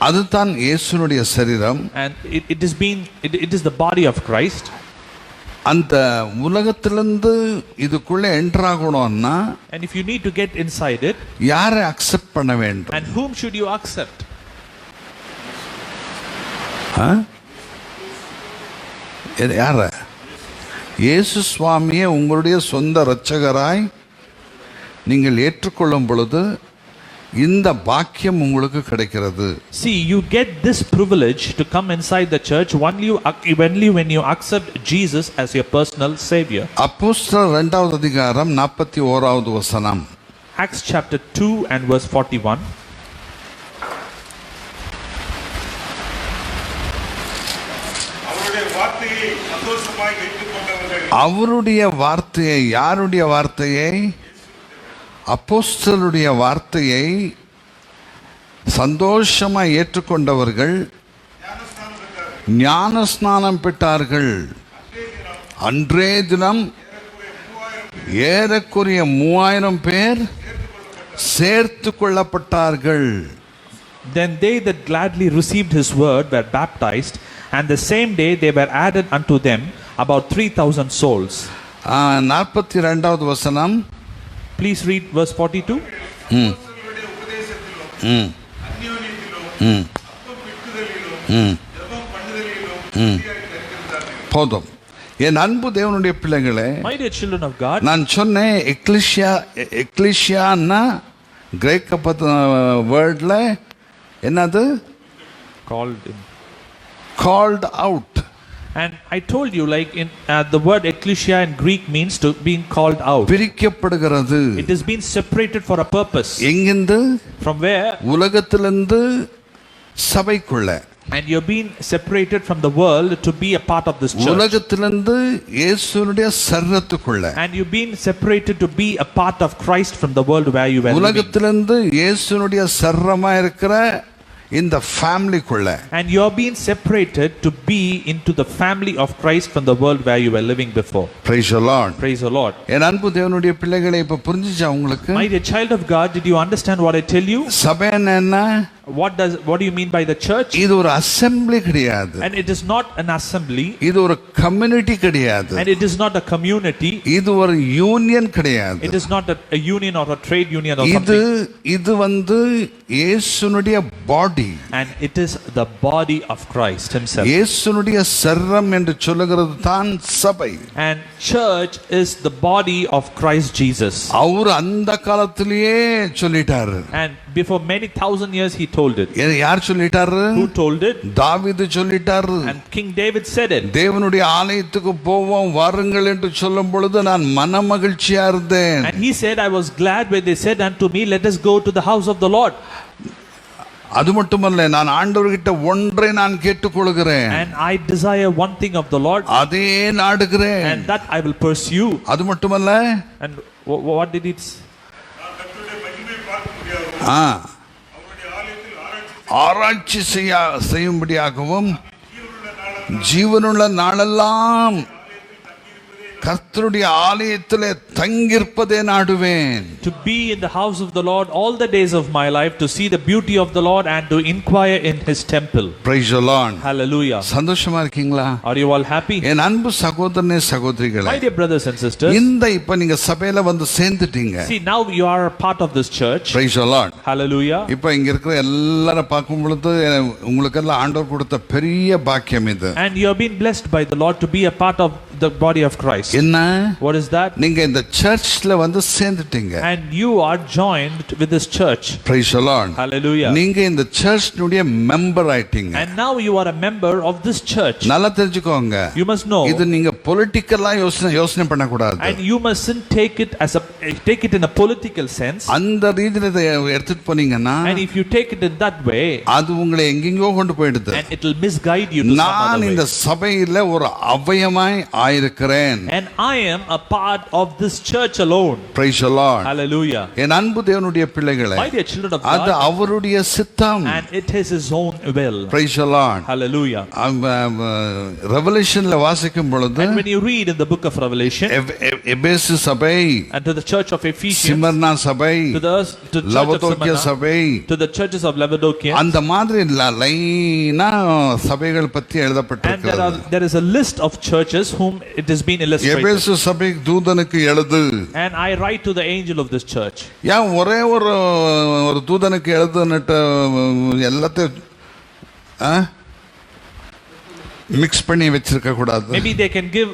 அதுதான் இயேசுனுடைய சரீரம். and it is the body of Christ. அந்த உலகத்திலிருந்து இதுக்குள்ள என்டர் ஆகணும்னா, and if you need to get inside it, யாரை அக்செப்ட் பண்ண வேண்டும்? and whom should you accept? யார? இயேசு சுவாமியை உங்களுடைய சொந்த இரட்சகராய் நீங்கள் ஏற்றுக்கொள்ளும் பொழுது இந்த பாக்கியம் உங்களுக்கு கிடைக்கிறது. See, you get this privilege to come inside the church only when you accept Jesus as your personal savior. அப்போஸ்தலர் 2வது அதிகாரம் 41வது வசனம். Acts chapter 2 and verse 41. அவருடைய வார்த்தையை, யாருடைய வார்த்தையை? அப்போஸ்தலருடைய வார்த்தையை சந்தோஷமாய் ஏற்றுக்கொண்டவர்கள் ஞானஸ்நானம் பெற்றார்கள். அன்றே தினம் ஏறக்குறைய 3000 பேர் சேர்த்து கொள்ளப்பட்டார்கள். Then they that gladly received his word were baptized, and the same day they were added unto them about 3000 souls. 42வது வசனம். Please read verse 42. போதும். என் அன்பு தேவனுடைய பிள்ளைகளே, My dear children of God, நான் சொன்னேன் எக்லிஷியான்னா கிரேக்க வேர்ட்ல என்னது? called out. And I told you, like in the word ecclesia in Greek means to being called out. பிரிக்கப்படுகிறது. It has been separated for a purpose. எங்கிருந்து? From where? உலகத்திலிருந்து சபைக்குள்ள. And you're being separated from the world to be a part of this church. உலகத்திலிருந்து இயேசுனுடைய சரீரத்துக்குள்ள. And you've been separated to be a part of Christ from the world where you were living. உலகத்திலிருந்து இயேசுனுடைய சரீரமா இருக்கிற இந்த ஃபேமிலிக்குள்ள. And you're being separated to be into the family of Christ from the world where you were living before. Praise the Lord. Praise the Lord. என் அன்பு தேவனுடைய பிள்ளைகளே, இப்ப புரிஞ்சுச்சா உங்களுக்கு? My dear child of God, did you understand what I tell you? சபை என்ன? What do you mean by the church? இது ஒரு அசெம்பிளி கிடையாது. And it is not an assembly. இது ஒரு கம்யூனிட்டி கிடையாது. And it is not a community. இது ஒரு யூனியன் கிடையாது. It is not a union or a trade union or something. இது வந்து இயேசுனுடைய பாடி. And it is the body of Christ himself. இயேசுனுடைய சரீரம் என்று சொல்லுகிறது தான் சபை. And church is the body of Christ Jesus. அவர் அந்த காலத்திலேயே சொல்லிட்டாரு. And before many thousand years he told it. யார் சொல்லிட்டாரு? Who told it? தாவீது சொல்லிட்டாரு. And King David said it. தேவனுடைய ஆலயத்துக்கு போவோம் வாருங்கள் என்று சொல்லும் பொழுது நான் மனமகிழ்ச்சியா இருந்தேன். And he said, I was glad when they said unto me, let us go to the house of the Lord. அது மட்டுமல்ல, நான் ஆண்டவர்கிட்ட ஒன்றை நான் கேட்டுக்கொள்கிறேன். And I desire one thing of the Lord. அதே நாடுகிறேன். And that I will pursue. அது மட்டுமல்ல. And what did it? ஆராய்ச்சி செய்யும்படியாகவும் ஜீவனுள்ள நாளெல்லாம் கர்த்தருடைய ஆலயத்திலே தங்கியிருப்பதே நாடுவேன். To be in the house of the Lord all the days of my life, to see the beauty of the Lord and to inquire in his temple. Praise the Lord. Hallelujah. சந்தோஷமா இருக்கீங்களா? Are you all happy? என் அன்பு சகோதரனே சகோதரிகளே, My dear brothers and sisters, இப்ப நீங்க சபையில வந்து சேர்ந்துட்டீங்க. see, now you are a part of this church. Praise the Lord. Hallelujah. இப்ப இங்க இருக்கிற எல்லாரும் பார்க்கும் பொழுது உங்களுக்கு எல்லாம் ஆண்டவர் கொடுத்த பெரிய பாக்கியம் இது. And you have been blessed by the Lord to be a part of the body of Christ. என்ன? What is that? நீங்க இந்த சர்ச்ல வந்து சேர்ந்துட்டீங்க. And you are joined with this church. Praise the Lord. Hallelujah. நீங்க இந்த சர்ச்னுடைய member ஆயிட்டீங்க. And now you are a member of this church. நல்லா தெரிஞ்சுக்கோங்க. You must know. இது நீங்க பொலிட்டிக்கலா யோசனை பண்ண கூடாது. And you mustn't take it in a political sense. அந்த ரீதியில இதை எடுத்துட்டு போனீங்கன்னா, And if you take it in that way, அது உங்களை எங்கெங்கோ கொண்டு போயிடுது. and it will misguide you to some other நான் way. இந்த சபையில ஒரு அவயமாய் ஆயிருக்கிறேன். And I am a part of this church alone. Praise the Lord. Hallelujah. என் அன்பு தேவனுடைய பிள்ளைகளே, My dear children of அது God, அவருடைய சித்தம். and it is his own will. Praise the Lord. Hallelujah. ரெவலேஷன்ல வாசிக்கும் பொழுது, And when you read in the book of Revelation, எபேசு சபை, and to the church of Ephesians, Smyrna சபை, to church of Laodicea Smyrna, சபை, to the churches of Laodicea, அந்த மாதிரி லைனா சபைகள் பத்தி and எழுதப்பட்டிருக்கிறது. there is a list of churches whom it has been illustrated. எபேசு சபை தூதனுக்கு எழுது. And I write to the angel of this church. ஏன் ஒரே ஒரு தூதனுக்கு எழுதுன்னுட்டு எல்லாத்தையும் மிக்ஸ் பண்ணி வச்சிருக்க கூடாது. Maybe they can give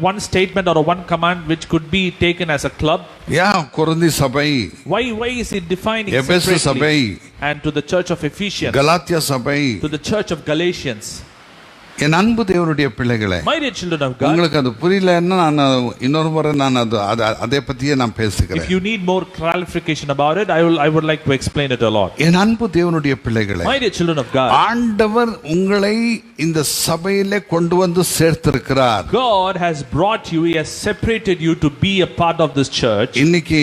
one statement or one command which could be taken as a club. ஏன் கொரிந்தி சபை, Why is it defining எபேசு சபை, separately? And to the church of Ephesians, Galatia சபை, to the church of Galatians. என் அன்பு தேவனுடைய பிள்ளைகளே, My dear children of God, உங்களுக்கு அது புரியலன்னா நான் இன்னொரு முறை நான் அதை பத்தியே நான் if பேசுகிறேன். you need more clarification about it, I would like to explain it a lot. என் அன்பு தேவனுடைய பிள்ளைகளே, My dear children of God, ஆண்டவர் உங்களை இந்த சபையிலே கொண்டு வந்து சேர்த்திருக்கிறார். God has brought you, He has separated you to be a part of this church. இன்னைக்கு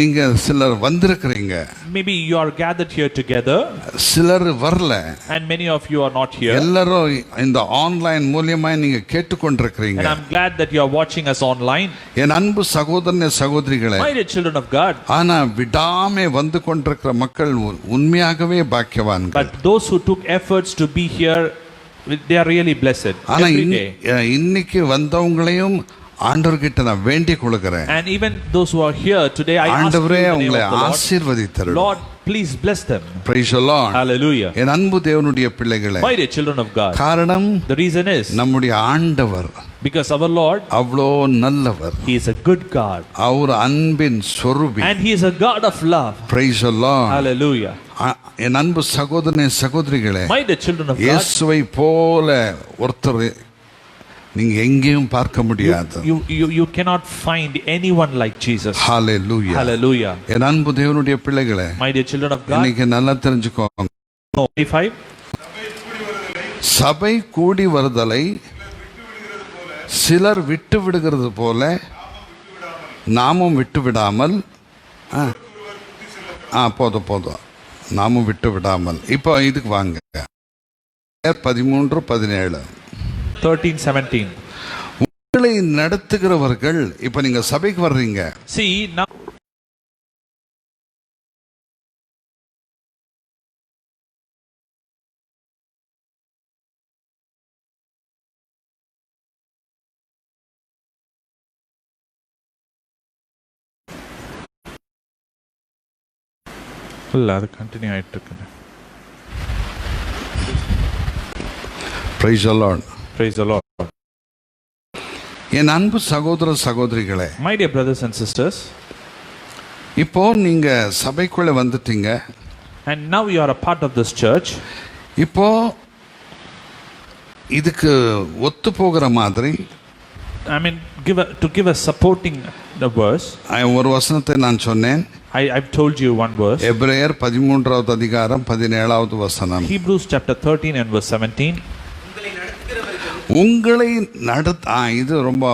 நீங்க சிலர் வந்திருக்கிறீங்க, Maybe you are gathered here together, சிலர் வரல, and many of you are not here. எல்லாரும் இந்த ஆன்லைன் மூலமா நீங்க கேட்டுக்கொண்டிருக்கிறீங்க. And I'm glad that you are watching us online. என் அன்பு சகோதரனே சகோதரிகளே, My dear children of God, ஆனா விடாமே வந்து கொண்டிருக்கிற மக்கள் உண்மையாகவே பாக்கியவான்கள். but those who took efforts to be here, they are really blessed ஆனா every day. இன்னைக்கு வந்தவங்களையும் ஆண்டவர்கிட்ட நான் வேண்டிக் கொள்கிறேன். And even those who are here today, I ask you in ஆண்டவரே the name உங்களை of the Lord, ஆசீர்வதித்தருளும். Lord, please bless them. Praise the Lord. Hallelujah. என் அன்பு தேவனுடைய பிள்ளைகளே, My dear children of God, காரணம் the reason is நம்முடைய ஆண்டவர் because our Lord, அவ்வளோ நல்லவர். He is a good God, அவர் அன்பின் சொரூபி. and He is a God of love. Praise the Lord. Hallelujah. என் அன்பு சகோதரனே சகோதரிகளே, My dear children of God, இயேசுவை போல ஒருத்தர் நீங்க எங்கேயும் பார்க்க முடியாது. you cannot find anyone like Jesus. Hallelujah. Hallelujah. என் அன்பு தேவனுடைய பிள்ளைகளே, My dear children of God, இன்னைக்கு நல்லா தெரிஞ்சுக்கோங்க. 25. சபை கூடி வருதலை சிலர் விட்டு விடுகிறது போல நாமும் விட்டு விடாமல், போதும் நாமும் விட்டு விடாமல். இப்போ இதுக்கு வாங்க, 13:17. 13:17. உங்களை நடத்துகிறவர்கள், இப்ப நீங்க சபைக்கு வர்றீங்க. See now, அது கண்டினியூ ஆயிட்டு இருக்கு. Praise the Lord. Praise the Lord. என் அன்பு சகோதர சகோதரிகளே, My dear brothers and sisters, இப்போ நீங்க சபைக்குள்ள வந்துட்டீங்க. and now you are a part of this church. இப்போ இதுக்கு ஒத்து போகிற மாதிரி, I mean, to give a supporting the verse, ஒரு வசனத்தை நான் சொன்னேன். I've told you one verse. எபிரேயர் 13:17 வசனம். Hebrews chapter 13 and verse 17. உங்களை இது ரொம்ப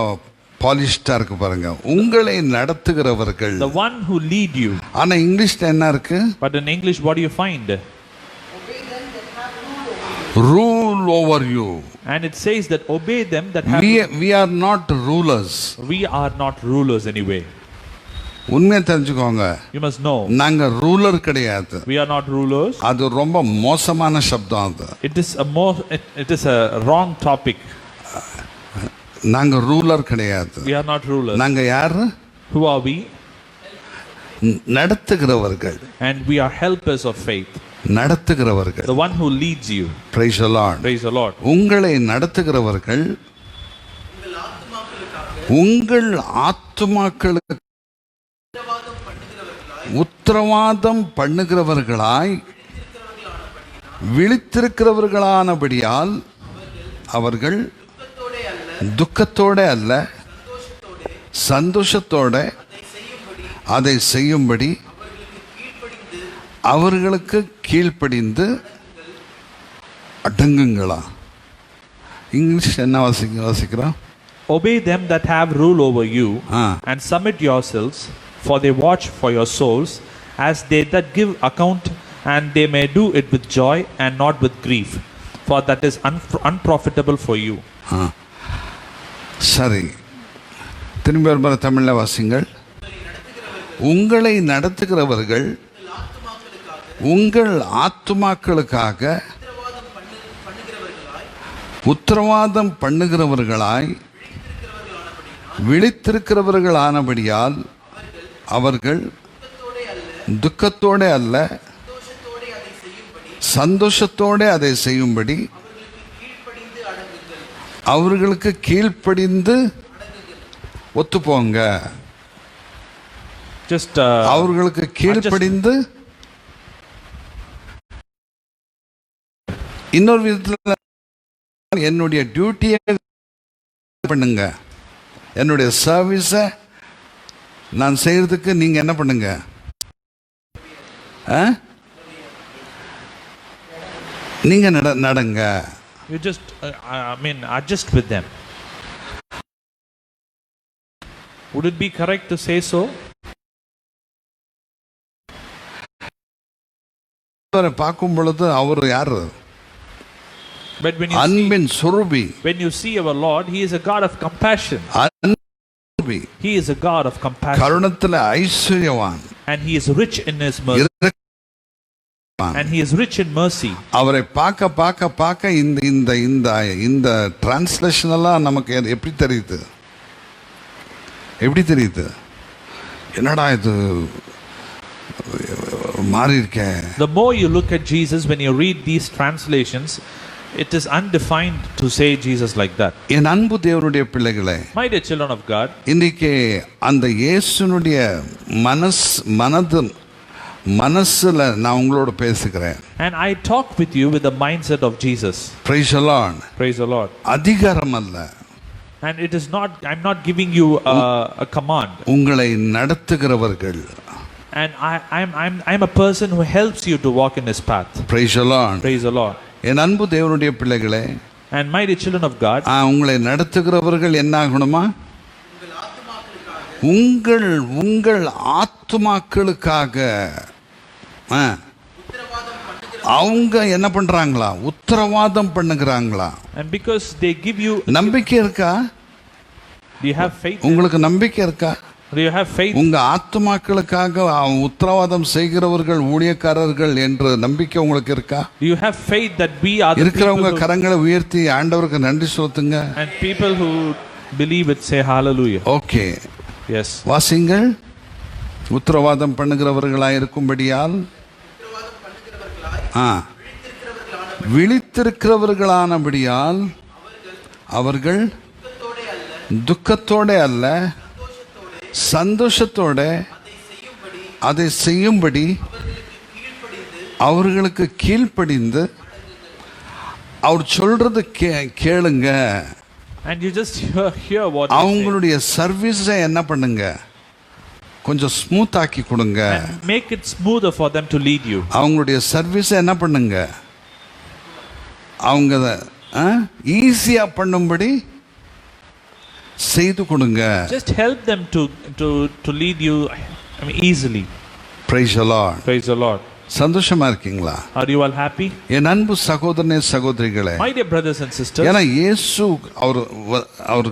பாலிஷ்டா இருக்கு பாருங்க. உங்களை நடத்துகிறவர்கள், the one who lead you. ஆனா இங்கிலீஷ்ல என்ன இருக்கு? But in English what do you find? rule over you. And it says that obey them that have. We are not rulers. We are not rulers anyway. உண்மையை தெரிஞ்சுக்கோங்க, You must know. நாங்க ruler கிடையாது. We are not rulers. அது ரொம்ப மோசமான சப்தம். அது It is a wrong topic. நாங்க ரூலர் கிடையாது. We are not rulers. நாங்க யாரு? Who are we? நடத்துகிறவர்கள். And we are helpers of faith. நடத்துகிறவர்கள். The one who leads you. Praise the Lord. Praise the Lord. உங்களை நடத்துகிறவர்கள் உங்கள் ஆத்துமாக்களுக்கு உத்தரவாதம் பண்ணுகிறவர்களாய் விழித்திருக்கிறவர்களானபடியால் அவர்கள் துக்கத்தோட அல்ல சந்தோஷத்தோட அதை செய்யும்படி அவர்களுக்கு கீழ்ப்படிந்து அடங்குங்களா. இங்கிலீஷ் என்ன வாசிக்கிறோம்? Obey them that have rule over you, and submit yourselves, for they watch for your souls, as they that give account, and they may do it with joy and not with grief, for that is unprofitable for you. சரி, திரும்பி ஒரு தமிழில் வாசிங்கள். உங்களை நடத்துகிறவர்கள் உங்கள் ஆத்துமாக்களுக்காக உத்தரவாதம் பண்ணுகிறவர்களாய் விழித்திருக்கிறவர்களானபடியால் அவர்கள் துக்கத்தோட அல்ல சந்தோஷத்தோட அதை செய்யும்படி அவர்களுக்கு கீழ்ப்படிந்து ஒத்துப்போங்க. அவர்களுக்கு கீழ்ப்படிந்து, இன்னொரு விதத்தில் என்னுடைய டியூட்டியை பண்ணுங்க, என்னுடைய சர்வீஸை நான் செய்யறதுக்கு நீங்க என்ன பண்ணுங்க? நீங்க நடங்க. You just adjust with them. Would it be correct to say so? பார்க்கும் பொழுது அவர் யாரு? But அன்பின் Surubi. When you see our Lord, he is a God of compassion. He is a God of compassion. கருணத்திலே ஐஸ்வர்யவான். And he is rich in his mercy. And he is rich in mercy. அவரை பார்க்க இந்த translation எல்லாம் நமக்கு எப்படி தெரியுது? என்னடா இது மாறி இருக்கே. The more you look at Jesus, when you read these translations, it is undefined to say Jesus like that. என் அன்பு தேவனுடைய பிள்ளைகளே, my dear children of God, இன்னைக்கு அந்த இயேசுனுடைய மனசுல நான் உங்களோட பேசுகிறேன். And I talk with you with the mindset of Jesus. Praise the Lord. Praise the Lord. அதிகாரம் அல்ல. And it is not, I'm not giving you a command. உங்களை நடத்துகிறவர்கள். And I'm a person who helps you to walk in his path. Praise the Lord. Praise the Lord. என் அன்பு தேவனுடைய பிள்ளைகளே, and my dear children of God, உங்களை நடத்துகிறவர்கள் என்ன ஆகணுமா? உங்கள் ஆத்துமாக்களுக்காக அவங்க என்ன பண்றாங்களா? உத்தரவாதம் பண்ணுகிறாங்களா? And because they give you, நம்பிக்கை இருக்கா? Do you have faith? உங்களுக்கு நம்பிக்கை இருக்கா? Do you have faith? உங்க ஆத்துமாக்களுக்காக உத்தரவாதம் செய்கிறவர்கள் ஊழியக்காரர்கள் என்ற நம்பிக்கை உங்களுக்கு இருக்கா? Do you have faith that we are the இருக்கிறவங்க கரங்களை உயர்த்தி ஆண்டவருக்கு நன்றி சொல்லுங்க. And people who believe it say hallelujah. Okay. Yes. வாசிங்கள். உத்தரவாதம் பண்ணுகிறவர்களாய் இருக்கும்படியால் விழித்திருக்கிறவர்களானபடியால் அவர்கள் துக்கத்தோட அல்ல சந்தோஷத்தோட அதை செய்யும்படி அவர்களுக்கு கீழ்ப்படிந்து, அவர் சொல்றது கேளுங்க. And you just hear what அவங்களுடைய சர்வீஸை என்ன பண்ணுங்க? கொஞ்சம் ஸ்மூத் ஆக்கி கொடுங்க. And make it smoother for them to lead you. அவங்களுடைய சர்வீஸை என்ன பண்ணுங்க? அவங்க ஈஸியா பண்ணும்படி செய்து கொடுங்க. Just help them to lead you easily. Praise the Lord. Praise the Lord. சந்தோஷமா இருக்கீங்களா? Are you all happy? என் அன்பு சகோதரனே சகோதரிகளே, My dear brothers and sisters, ஏன்னா இயேசு அவர்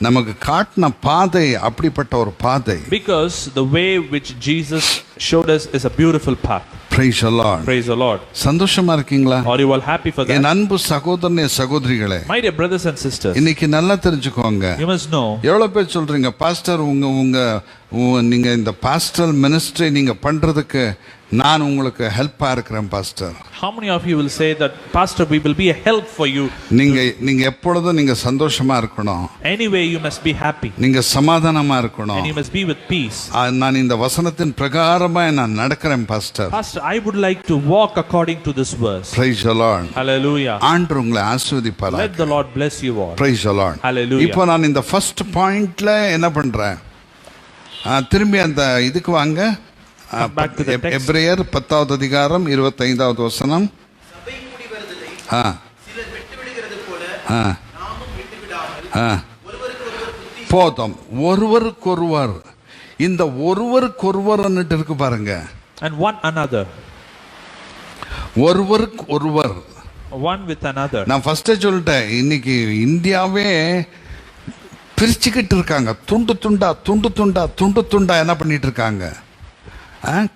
நமக்கு காட்டின பாதை அப்படிப்பட்ட ஒரு பாதை. because the way which Jesus showed us is a beautiful path. Praise the Lord. Praise the Lord. சந்தோஷமா இருக்கீங்களா? Are you all happy for N that? அன்பு சகோதரனே சகோதரிகளே, My dear brothers and sisters, இன்னைக்கு நல்லா தெரிஞ்சுக்கோங்க. you must know, எவ்வளவு பேர் சொல்றீங்க பாஸ்டர், நீங்க இந்த பாஸ்டல் மினிஸ்ட்ரி நீங்க பண்றதுக்கு நான் உங்களுக்கு ஹெல்ப்பா இருக்கிறேன் pastor. how many of you will say that, Pastor, we will be a help for you? நீங்க எப்பொழுதும் நீங்க சந்தோஷமா இருக்கணும். Anyway, you must be happy நீங்க சமாதானமா இருக்கணும். and you must be with peace. நான் இந்த வசனத்தின் பிரகாரமா நான் நடக்கிறேன் pastor. Pastor, I would like to walk according to this verse. Praise the Lord. Hallelujah. ஆண்டவர் உங்களை ஆசீர்வதிப்பார். Let the Lord bless you all. Praise the Lord. Hallelujah. இப்போ நான் இந்த ஃபர்ஸ்ட் பாயிண்ட்ல என்ன பண்றேன், திரும்பி அந்த இதுக்கு வாங்க. back to the text. எபிரேயர் 10வது அதிகாரம் 25வது வசனம். சபை கூடி வருதலை சிலர் விட்டுவிடுகிறது போல நாமும் விட்டுவிடாமல் ஒருவருக்கொருவர் புத்தி போதும். ஒருவருக்கொருவர், இந்த ஒருவருக்கொருவர் இருக்கு பாருங்க. And one another. ஒருவருக்கு ஒருவர், One with another. நான் ஃபர்ஸ்டே சொல்லிட்டேன், இன்னைக்கு இந்தியாவே பிரிச்சுக்கிட்டு இருக்காங்க. துண்டு துண்டா என்ன பண்ணிட்டு இருக்காங்க,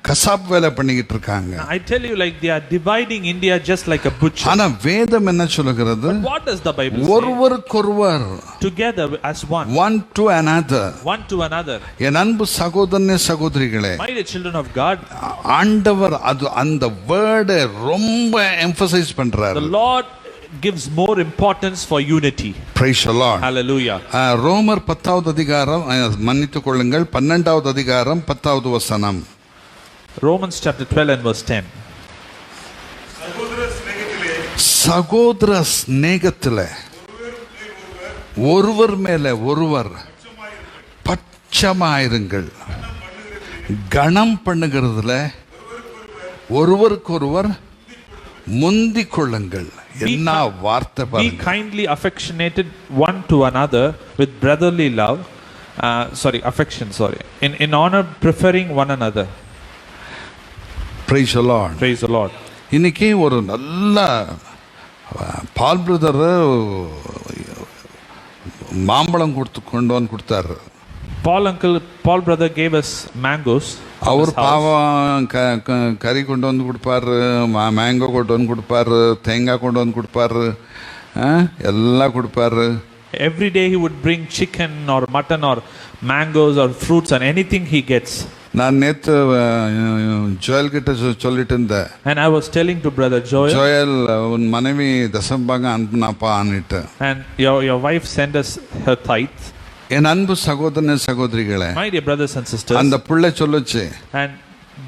கசாப் வேலை பண்ணிக்கிட்டு இருக்காங்க. I tell you, like they are dividing India just like a butcher. ஆனா வேதம் என்ன சொல்லுகிறது? But what does the Bible say? ஒருவருக்கொருவர், Together as one. one to another. One to another. என் அன்பு சகோதரனே சகோதரிகளே, My dear children of God, ஆண்டவர் அந்த வேர்டை ரொம்ப எம்பசைஸ் பண்றாரு. the Lord gives more importance for unity. Praise the Lord. Hallelujah. ரோமர் 10வது அதிகாரம், மன்னித்துக் கொள்ளுங்கள், 12வது அதிகாரம் 10வது வசனம். Romans chapter 12 and verse 10. சகோதர ஸ்நேகத்திலே ஒருவர் மேல ஒருவர் பட்சமாயிருங்கள், கணம் பண்ணுகிறதுல ஒருவருக்கொருவர் முந்திக் கொள்ளுங்கள். என்ன வார்த்தை Be பாருங்க. kindly affectionated one to another with brotherly love. Affection. In honor, preferring one another. Praise the Lord. Praise the Lord. இன்னைக்கு ஒரு நல்ல பால் பிரதர் மாம்பழம் கொண்டு வந்து கொடுத்தாரு. Paul brother gave us mangoes. அவர் பாவம் கறி கொண்டு வந்து கொடுப்பாரு, மேங்கோ கொண்டு வந்து கொடுப்பாரு, தேங்காய் கொண்டு வந்து கொடுப்பாரு, எல்லாம் கொடுப்பாரு. Every day he would bring chicken or mutton or mangoes or fruits and anything he gets. நான் நேத்து ஜோயல் கிட்ட சொல்லிட்டு இருந்தேன். And I was telling to brother Joel. Joel, உன் மனைவி தசம்பாங்க அனுப்புனாப்பா அன்னிட்டு. And your wife sent us her tithe. என் அன்பு சகோதரனே சகோதரிகளே, My dear brothers and sisters. அந்த பிள்ளை சொல்லுச்சு, And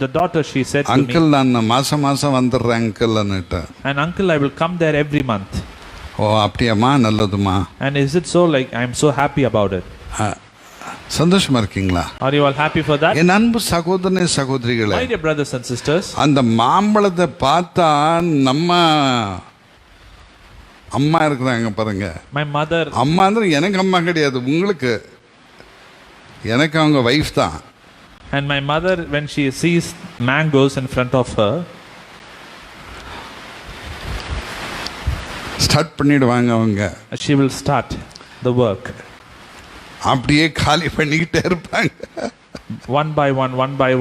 the daughter, she said to uncle me, நான் மாசம் வந்துடுறேன் அங்கிள் அன்னிட்டு. and uncle, I will come there every month. ஓ அப்படியாம்மா, நல்லதுமா. And is it so? Like I am so happy about it. சந்தோஷமா இருக்கீங்களா? Are you all happy for that? என் அன்பு சகோதரனே சகோதரிகளே, My dear brothers and sisters. அந்த மாம்பழத்தை பார்த்தா நம்ம அம்மா இருக்கிறாங்க பாருங்க. My mother. அம்மா எனக்கு அம்மா கிடையாது, உங்களுக்கு. எனக்கு அவங்க வைஃப் தான். And my mother, when she sees mangoes in front of her, start பண்ணிடுவாங்க அவங்க. she will start the work. அப்படியே காலி பண்ணிக்கிட்டே இருப்பாங்க. One by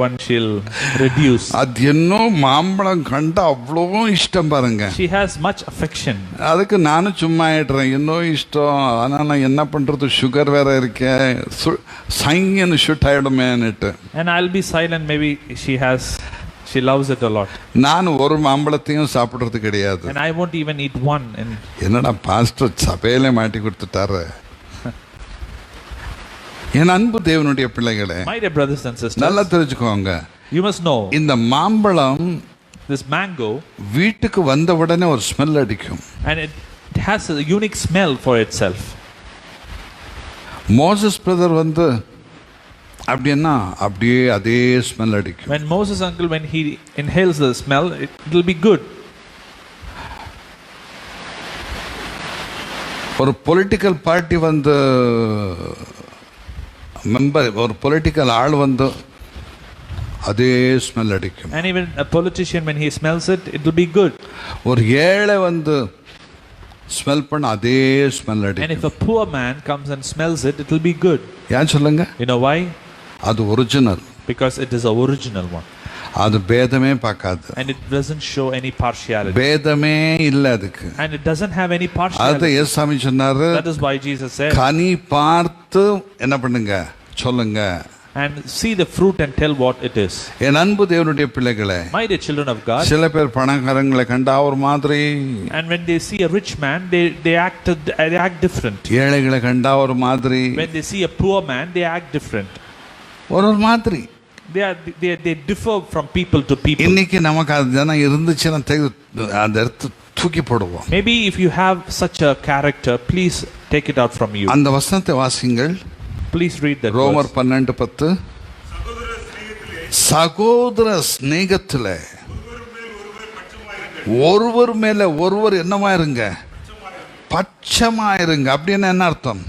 one she'll reduce. அது இன்னும் மாம்பழம் கண்டா அவ்வளோ இஷ்டம் பாருங்க. She has much affection. அதுக்கு நானும் சும்மா ஆயிடுறேன், இன்னும் இஷ்டம். ஆனால் நான் என்ன பண்ணுறது, சுகர் வேற இருக்கேன், சைங்கன்னு shoot ஆகிடுமேன்னுட்டு. And I'll be silent. Maybe she loves it a lot. நான் ஒரு மாம்பழத்தையும் சாப்பிட்றது கிடையாது. And I won't even eat one. And என்னடா பாஸ்டர் சபையில மாட்டி கொடுத்துட்டாரு. என் அன்பு தேவனுடைய பிள்ளைகளே, my dear brothers and sisters, நல்லா தெரிஞ்சுக்கோங்க. you must know, இந்த மாம்பழம் this mango, வீட்டுக்கு வந்த உடனே ஒரு ஸ்மெல் அடிக்கும். and it has a unique smell for itself. Moses brother அப்படின்னா அப்படியே அதே ஸ்மெல் அடிக்கும். When Moses uncle, when he inhales the smell, it will be good. ஒரு பொலிட்டிக்கல் பார்ட்டி மெம்பர், ஒரு பொலிட்டிக்கல் ஆள் அதே ஸ்மெல் அடிக்கும். And even a politician, when he smells it, it will be good. ஒரு ஏழை வந்து ஸ்மெல் பண்ண அதே ஸ்மெல் And if அடிக்கும். a poor man comes and smells it, it will be good. ஏன் சொல்லுங்க? You know why? அது original. Because it is a original one. அது பேதமே பார்க்காது. And it doesn't show any partiality. பேதமே இல்ல அதுக்கு. And it doesn't have any அது partiality. இயேசுசாமி சொன்னாரு, That is why Jesus said, கனி பார்த்து என்ன பண்ணுங்க சொல்லுங்க. and see the fruit and tell what it is. என் அன்பு தேவனுடைய பிள்ளைகளே, My dear children of God, சில பேர் பணக்காரங்களை கண்டா ஒரு மாதிரி, and when they see a rich man, they act different. ஏழைகளை கண்டா ஒரு மாதிரி, When they see a poor man, they act different. ஒரு மாதிரி. They differ from people to people. இன்னைக்கு நமக்கு அது ஜனம் இருந்துச்சுன்னா அந்த எடுத்து தூக்கி போடுவோம். Maybe if you have such a character, please take it out from you. அந்த வசனத்தை வாசிங்கள். Please read that ரோமர் verse. 12:10. சகோதர ஸ்நேகத்திலே சகோதர ஸ்நேகத்திலே ஒருவர் மேல ஒருவர் என்னமா இருங்க? பட்சமா இருங்க. அப்படின்னு என்ன அர்த்தம்?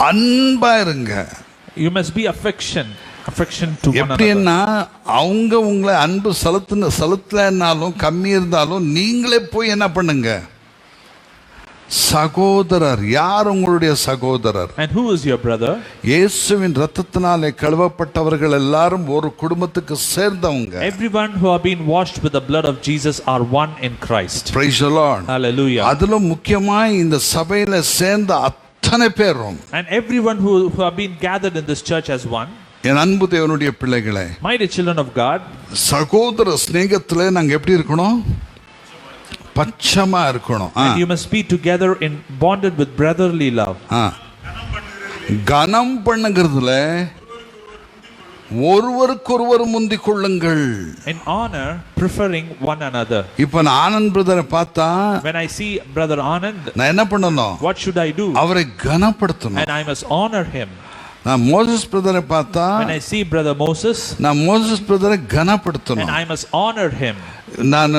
அன்பா இருங்க. You must be affection to one another. எப்படின்னா அவங்க உங்களை அன்பு செலுத்தலனாலும் கம்மி இருந்தாலும் நீங்களே போய் என்ன பண்ணுங்க? சகோதரர். யார் உங்களுடைய சகோதரர்? And who is your brother? இயேசுவின் இரத்தத்தினாலே கழுவப்பட்டவர்கள் எல்லாரும் ஒரு குடும்பத்துக்கு சேர்ந்தவங்க. Everyone who have been washed with the blood of Jesus are one in Christ. Praise the Lord. Hallelujah. அதிலும் முக்கியமாய் இந்த சபையில சேர்ந்த அத்தனை பேரும், And everyone who have been gathered in this church as one, என் அன்பு தேவனுடைய பிள்ளைகளே, my dear children of God, சகோதர ஸ்நேகத்திலே நாங்க எப்படி இருக்கணும்? பட்சமா இருக்கணும். and you must be together in bonded with brotherly love. கனம் பண்ணுகிறதுல ஒருவருக்கொருவர் முந்திக் கொள்ளுங்கள். In honor, preferring one another. இப்ப நான் ஆனந்த் பிரதரை பார்த்தா When I see brother Anand, நான் என்ன பண்ணணும்? what should I do? அவரை கனப்படுத்தணும். And I must honor him. நான் மோசஸ் பிரதரை பார்த்தா When I see brother Moses, நான் மோசஸ் பிரதரை and கனப்படுத்தணும். I must honor him. நான்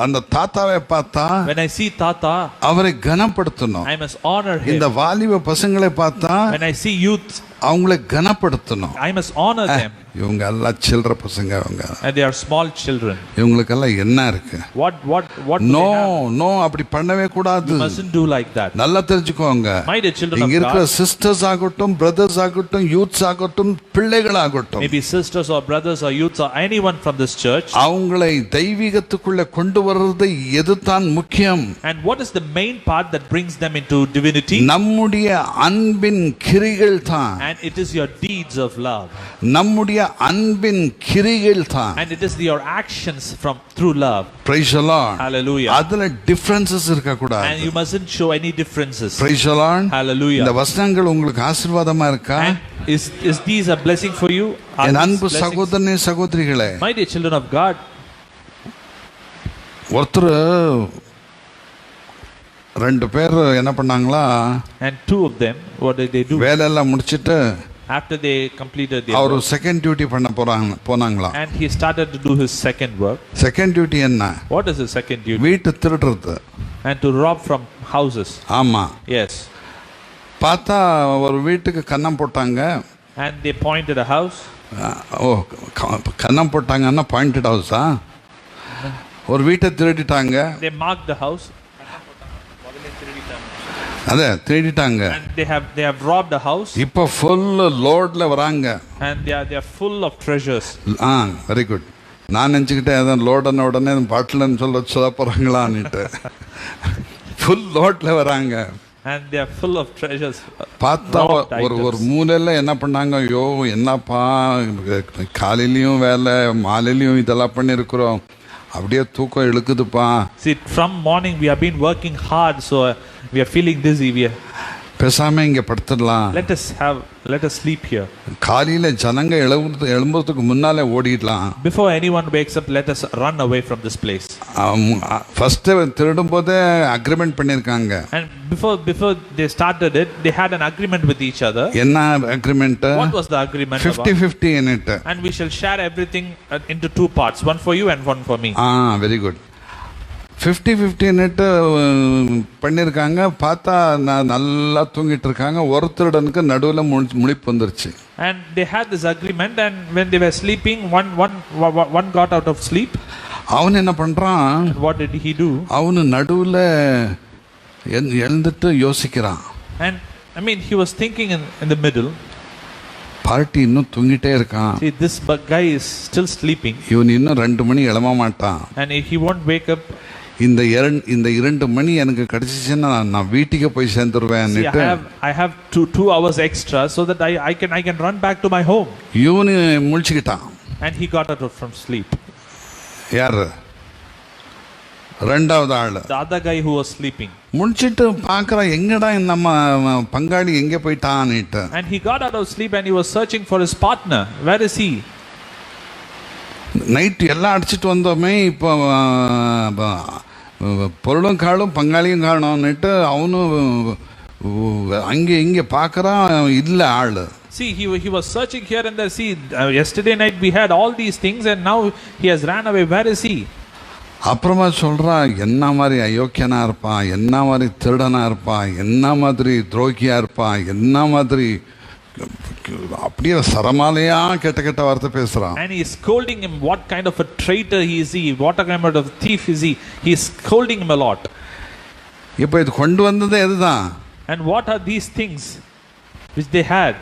அந்த தாத்தாவை பார்த்தா When I see Tata, அவரை கனப்படுத்தணும். I must honor இந்த him. வாலிப பசங்களை பார்த்தா When I see youth, அவங்களை கனப்படுத்தணும். I must honor them. இவங்க எல்லாம் சில்லற பசங்க. அவங்க And they are small children. இவங்களுக்கெல்லாம் என்ன இருக்கு? What do no they have? No அப்படி பண்ணவே கூடாது. You mustn't do like that. நல்லா தெரிஞ்சுக்கோங்க. My dear children இங்க of இருக்கிற God, சிஸ்டர்ஸ் ஆகட்டும், பிரதர்ஸ் ஆகட்டும், யூத்ஸ் ஆகட்டும், பிள்ளைகள் ஆகட்டும், maybe sisters or brothers or youths or anyone from this church. அவங்களை தெய்வீகத்துக்குள்ள கொண்டு வர்றது எதுதான் முக்கியம்? And what is the main part that brings them into divinity? நம்முடைய அன்பின் கிரிகள் தான். And it is your deeds of love. நம்முடைய அன்பின் கிரிகள் தான். And it is your actions from through love. Praise the Lord. Hallelujah. அதுல டிஃபரன்சஸ் இருக்க And கூடாது. you mustn't show any differences. Praise the Lord. Hallelujah. இந்த வசனங்கள் உங்களுக்கு ஆசீர்வாதமா இருக்கா? And is these a blessing for you? Are N these அன்பு blessings? சகோதரனே சகோதரிகளே, My dear children of God, ஒருத்தர் ரெண்டு பேர் என்ன பண்ணாங்களா? and two of them, what did they do? வேலையெல்லாம் முடிச்சிட்டு After they completed their அவர் work, செகண்ட் டியூட்டி பண்ண போனாங்களாம். and he started to do his second work. Second duty என்ன? What is his second duty? வீட்டு திருடுறது. And to rob from houses. ஆமா. Yes. பார்த்தா ஒரு வீட்டுக்கு கன்னம் போட்டாங்க. And they pointed a house. ஓ கன்னம் போட்டாங்கன்னா பாயிண்டட் ஹவுஸா? ஒரு வீட்டை திருடிட்டாங்க. They marked the house. அத திருடிட்டாங்க. And they have robbed a house. இப்போ ஃபுல் லோட்ல வராங்க. And they are full of treasures. Very good. நான் நினச்சிக்கிட்டேன் அதான் லோடன உடனே பாட்டில்னு சொல்ல போகிறாங்களான்னுட்டு. ஃபுல் லோட்ல வராங்க. And they are full of treasures. பார்த்தா ஒரு மூலையில் என்ன பண்ணாங்க? ஐயோ என்னப்பா, காலையிலையும் வேலை மாலையிலையும் இதெல்லாம் பண்ணியிருக்கிறோம், அப்படியே தூக்கம் இழுக்குதுப்பா. See, from morning we have been working hard, so we are feeling dizzy. பேசாம இங்க படுத்துடலாம். Let us sleep here. காலையில ஜனங்க எழும்புறதுக்கு முன்னாலே ஓடிடலாம். Before anyone wakes up, let us run away from this place. First திருடும் போதே அக்ரிமெண்ட் பண்ணிருக்காங்க. And before they started it, they had an agreement with each other. என்ன agreement? What was the agreement? 50-50 in it. And we shall share everything into two parts, one for you and one for me. Very good. 50-50 பண்ணியிருக்காங்க. பார்த்தா நல்லா தூங்கிட்டு இருக்காங்க. ஒருத்தருடனுக்கு நடுவில் முழிப்பு வந்துருச்சு. And they had this agreement, and when they were sleeping, one got out of sleep. அவன் என்ன பண்றான்? What did he do? அவனு நடுவில் எழுந்துட்டு யோசிக்கிறான். And I mean, he was thinking in the middle. Party இன்னும் தூங்கிட்டே இருக்கான். See, this guy is still sleeping. இவன் இன்னும் 2 மணி எழமா மாட்டான். And he won't wake up. இந்த 2 மணி எனக்கு கிடைச்சிச்சுன்னா நான் வீட்டுக்கு போய் சேர்ந்துருவேன். I have 2 hours extra so that I can run back to my home. இவனு முழிச்சுக்கிட்டான். And he got out from sleep. யாரு? ரெண்டாவது ஆளு. The other guy who was sleeping. முழிச்சிட்டு பார்க்கறான், எங்கடா நம்ம பங்காளி எங்கே போயிட்டான்னுட்டு. And he got out of sleep and he was searching for his partner. Where is he? Night எல்லாம் அடிச்சிட்டு வந்தோமே, இப்போ பொருளும் காணும் பங்காளியும் காணும்னுட்டு அவனும் அங்கே இங்கே பார்க்குறான், இல்லை ஆள். See, he was searching here and there. See, yesterday night we had all these things and now he has ran away. Where is he? அப்புறமா சொல்கிறான், என்ன மாதிரி அயோக்கியனா இருப்பான், என்ன மாதிரி திருடனா இருப்பான், என்ன மாதிரி துரோகியா இருப்பான், என்ன மாதிரி அப்படியே சரமாலையா கெட்ட வார்த்தை பேசுறான். And he is scolding him. What kind of a traitor he is he? What kind of a thief is he? He is scolding him a lot. இப்போ இது கொண்டு வந்தது எதுதான்? And what are these things which they had?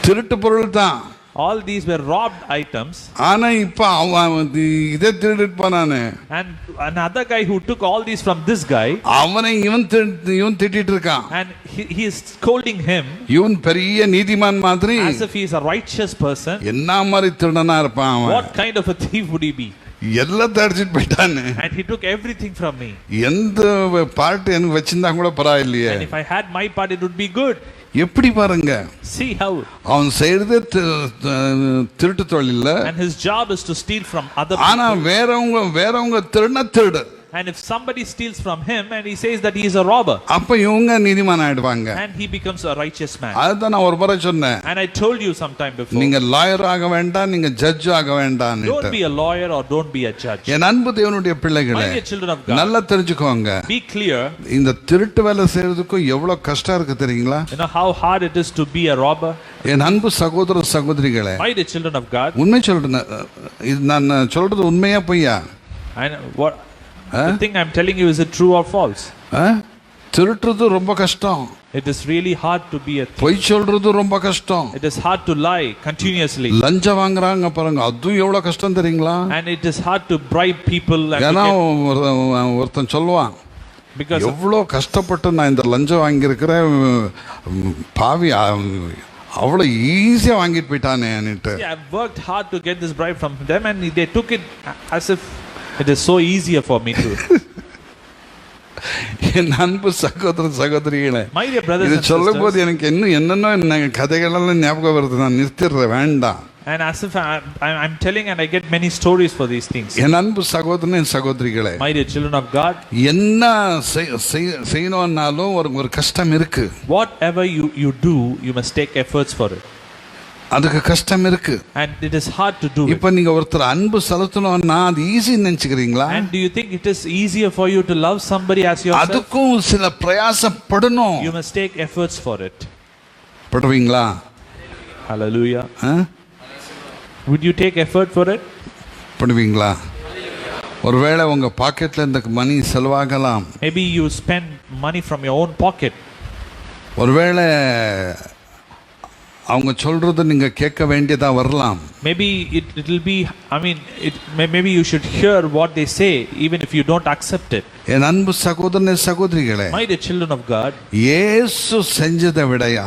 திருட்டு பொருள் தான். All these were robbed items. ஆனா இப்போ அவன் இதை திருடிட்டு போனானே. And another guy who took all these from this guy, அவனை இவன் திட்டிட்டு இருக்கான். and he is scolding him. இவன் பெரிய நீதிமான் மாதிரி, as if he is a righteous person. என்ன மாதிரி திருடனா இருப்பான் அவன். What kind of a thief would he be? எல்லாம் தடிச்சிட்டு போயிட்டானே. And he took everything from me. எந்த பார்ட் எனக்கு வச்சிருந்தா கூட பரவாயில்லையே. And if I had my part, it would be good. எப்படி பாருங்க. See how அவன் செய்யறது திருட்டு தொழில். And his job is to steal from other people. ஆனா வேறவங்க திருடினா திருடு. And if somebody steals from him and he says that he is a robber, அப்ப இவங்க நீதிமான் ஆயிடுவாங்க. and he becomes a righteous man. அதுதான் நான் ஒரு முறை சொன்னேன். And I told you sometime before, நீங்க லாயர் ஆக வேண்டாம், நீங்க ஜட்ஜ் ஆக வேண்டாம். don't be a lawyer or don't be a judge. என் அன்பு தேவனுடைய பிள்ளைகளே, My dear children of God, நல்லா தெரிஞ்சுக்கோங்க. be clear. இந்த திருட்டு வேலை செய்யறதுக்கு எவ்வளவு கஷ்டம் இருக்கு தெரியுங்களா? You know how hard it is to be a robber. என் அன்பு சகோதர சகோதரிகளே, My dear children of God, உண்மை சொல்றேன். இது நான் சொல்றது உண்மையா பொய்யா? what the thing I'm telling you, is it true or false? திருட்டுறது ரொம்ப கஷ்டம். It is really hard to be a thief. பொய் சொல்றது ரொம்ப கஷ்டம். It is hard to lie continuously. லஞ்சம் வாங்குறாங்க பாருங்க, அது எவ்வளவு கஷ்டம் தெரியுங்களா? And it is hard to bribe people. ஏன்னா ஒருத்தன் சொல்லுவான், because எவ்வளவு கஷ்டப்பட்டு நான் இந்த லஞ்சம் வாங்கியிருக்கிறேன், பாவி அவ்வளோ ஈஸியாக வாங்கிட்டு போயிட்டானேன்னுட்டு. I've worked hard to get this bribe from them and they took it as if it is so easier for me to. என் அன்பு சகோதர சகோதரிகளே, My dear brothers இது and சொல்லும் போது sisters, எனக்கு என்னென்ன கதைகளெல்லாம் ஞாபகம் வருது. நான் நிறுத்திடுறேன், வேண்டாம். and as if I'm telling and I get many stories for these things. என் அன்பு சகோதரன் சகோதரிகளே, My dear children of God, என்ன செய்யணும்னாலும் ஒரு கஷ்டம் இருக்கு. whatever you do, you must take efforts for it. அதுக்கு கஷ்டம் இருக்கு. And it is hard to do it. இப்போ நீங்க ஒருத்தர் அன்பு செலுத்தணும்னா அது ஈஸின்னு நினைச்சுக்கிறீங்களா? And do you think it is easier for you to love somebody as yourself? அதுக்கும் சில பிரயாசப்படணும். You must take efforts for it. படுவீங்களா? Hallelujah. Would you take effort for it? படுவீங்களா? ஒருவேளை உங்க பாக்கெட்ல இந்த மணி செலவாகலாம். Maybe you spend money from your own pocket. ஒருவேளை அவங்க சொல்றது நீங்க கேட்க வேண்டியதா வரலாம். Maybe it will be, I mean, maybe you should hear what they say even if you don't accept it. என் அன்பு சகோதரனே சகோதரிகளே, My dear children of God, இயேசு செஞ்சதை விடையா?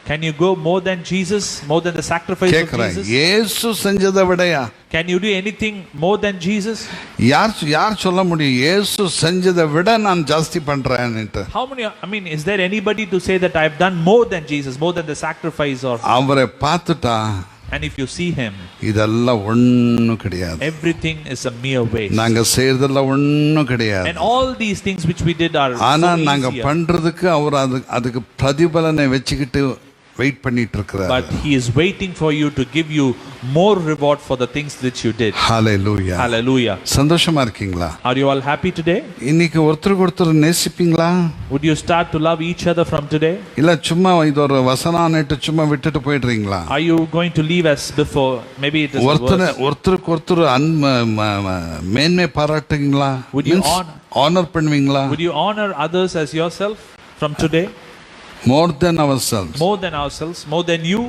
can you go more than Jesus, more than the sacrifice of Jesus? இயேசு செஞ்சதை விடையா? Can you do anything more than Jesus? யார் சொல்ல முடியும் இயேசு செஞ்சதை விட நான் ஜாஸ்தி பண்றேன்னுட்டு? How many, I mean, is there anybody to say that I have done more than Jesus, more than the sacrifice? Or அவரை பார்த்துட்டா, and if you see him, இதெல்லாம் ஒண்ணும் கிடையாது. everything is a mere waste. நாங்க செய்யறதெல்லாம் ஒண்ணும் கிடையாது. And all these things which we did are ஆனா so நாங்க easier. பண்றதுக்கு அவர் அதுக்கு பிரதிபலனை வச்சுக்கிட்டு வெயிட் பண்ணிட்டு இருக்கிறார். But he is waiting for you to give you more reward for the things that you did. Hallelujah. Hallelujah. சந்தோஷமா இருக்கீங்களா? Are you all happy today? இன்னைக்கு ஒருத்தருக்கு ஒருத்தர் நேசிப்பீங்களா? Would you start to love each other from today? இல்ல சும்மா இது ஒரு வசனானேட்டு சும்மா விட்டுட்டு போயிடுறீங்களா? Are you going to leave as before? Maybe it is a verse. ஒருத்தருக்கு ஒருத்தர் மேன்மை பாராட்டுவீங்களா? Would you honor பண்ணுவீங்களா? Would you honor others as yourself from today? More than ourselves. More than ourselves, more than you.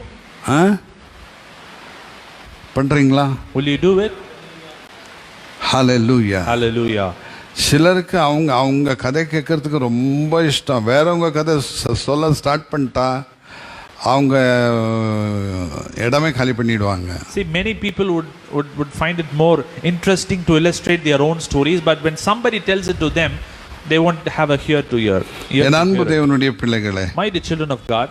பண்றீங்களா? Will you do it? Hallelujah. Hallelujah. சிலருக்கு அவங்க கதை கேட்கறதுக்கு ரொம்ப இஷ்டம். வேறவங்க கதை சொல்ல ஸ்டார்ட் பண்ணிட்டா அவங்க இடமே காலி பண்ணிடுவாங்க. See, many people would find it more interesting to illustrate their own stories, but when somebody tells it to them, they won't have a ear to hear. என் அன்பு தேவனுடைய பிள்ளைகளே, my dear children of God,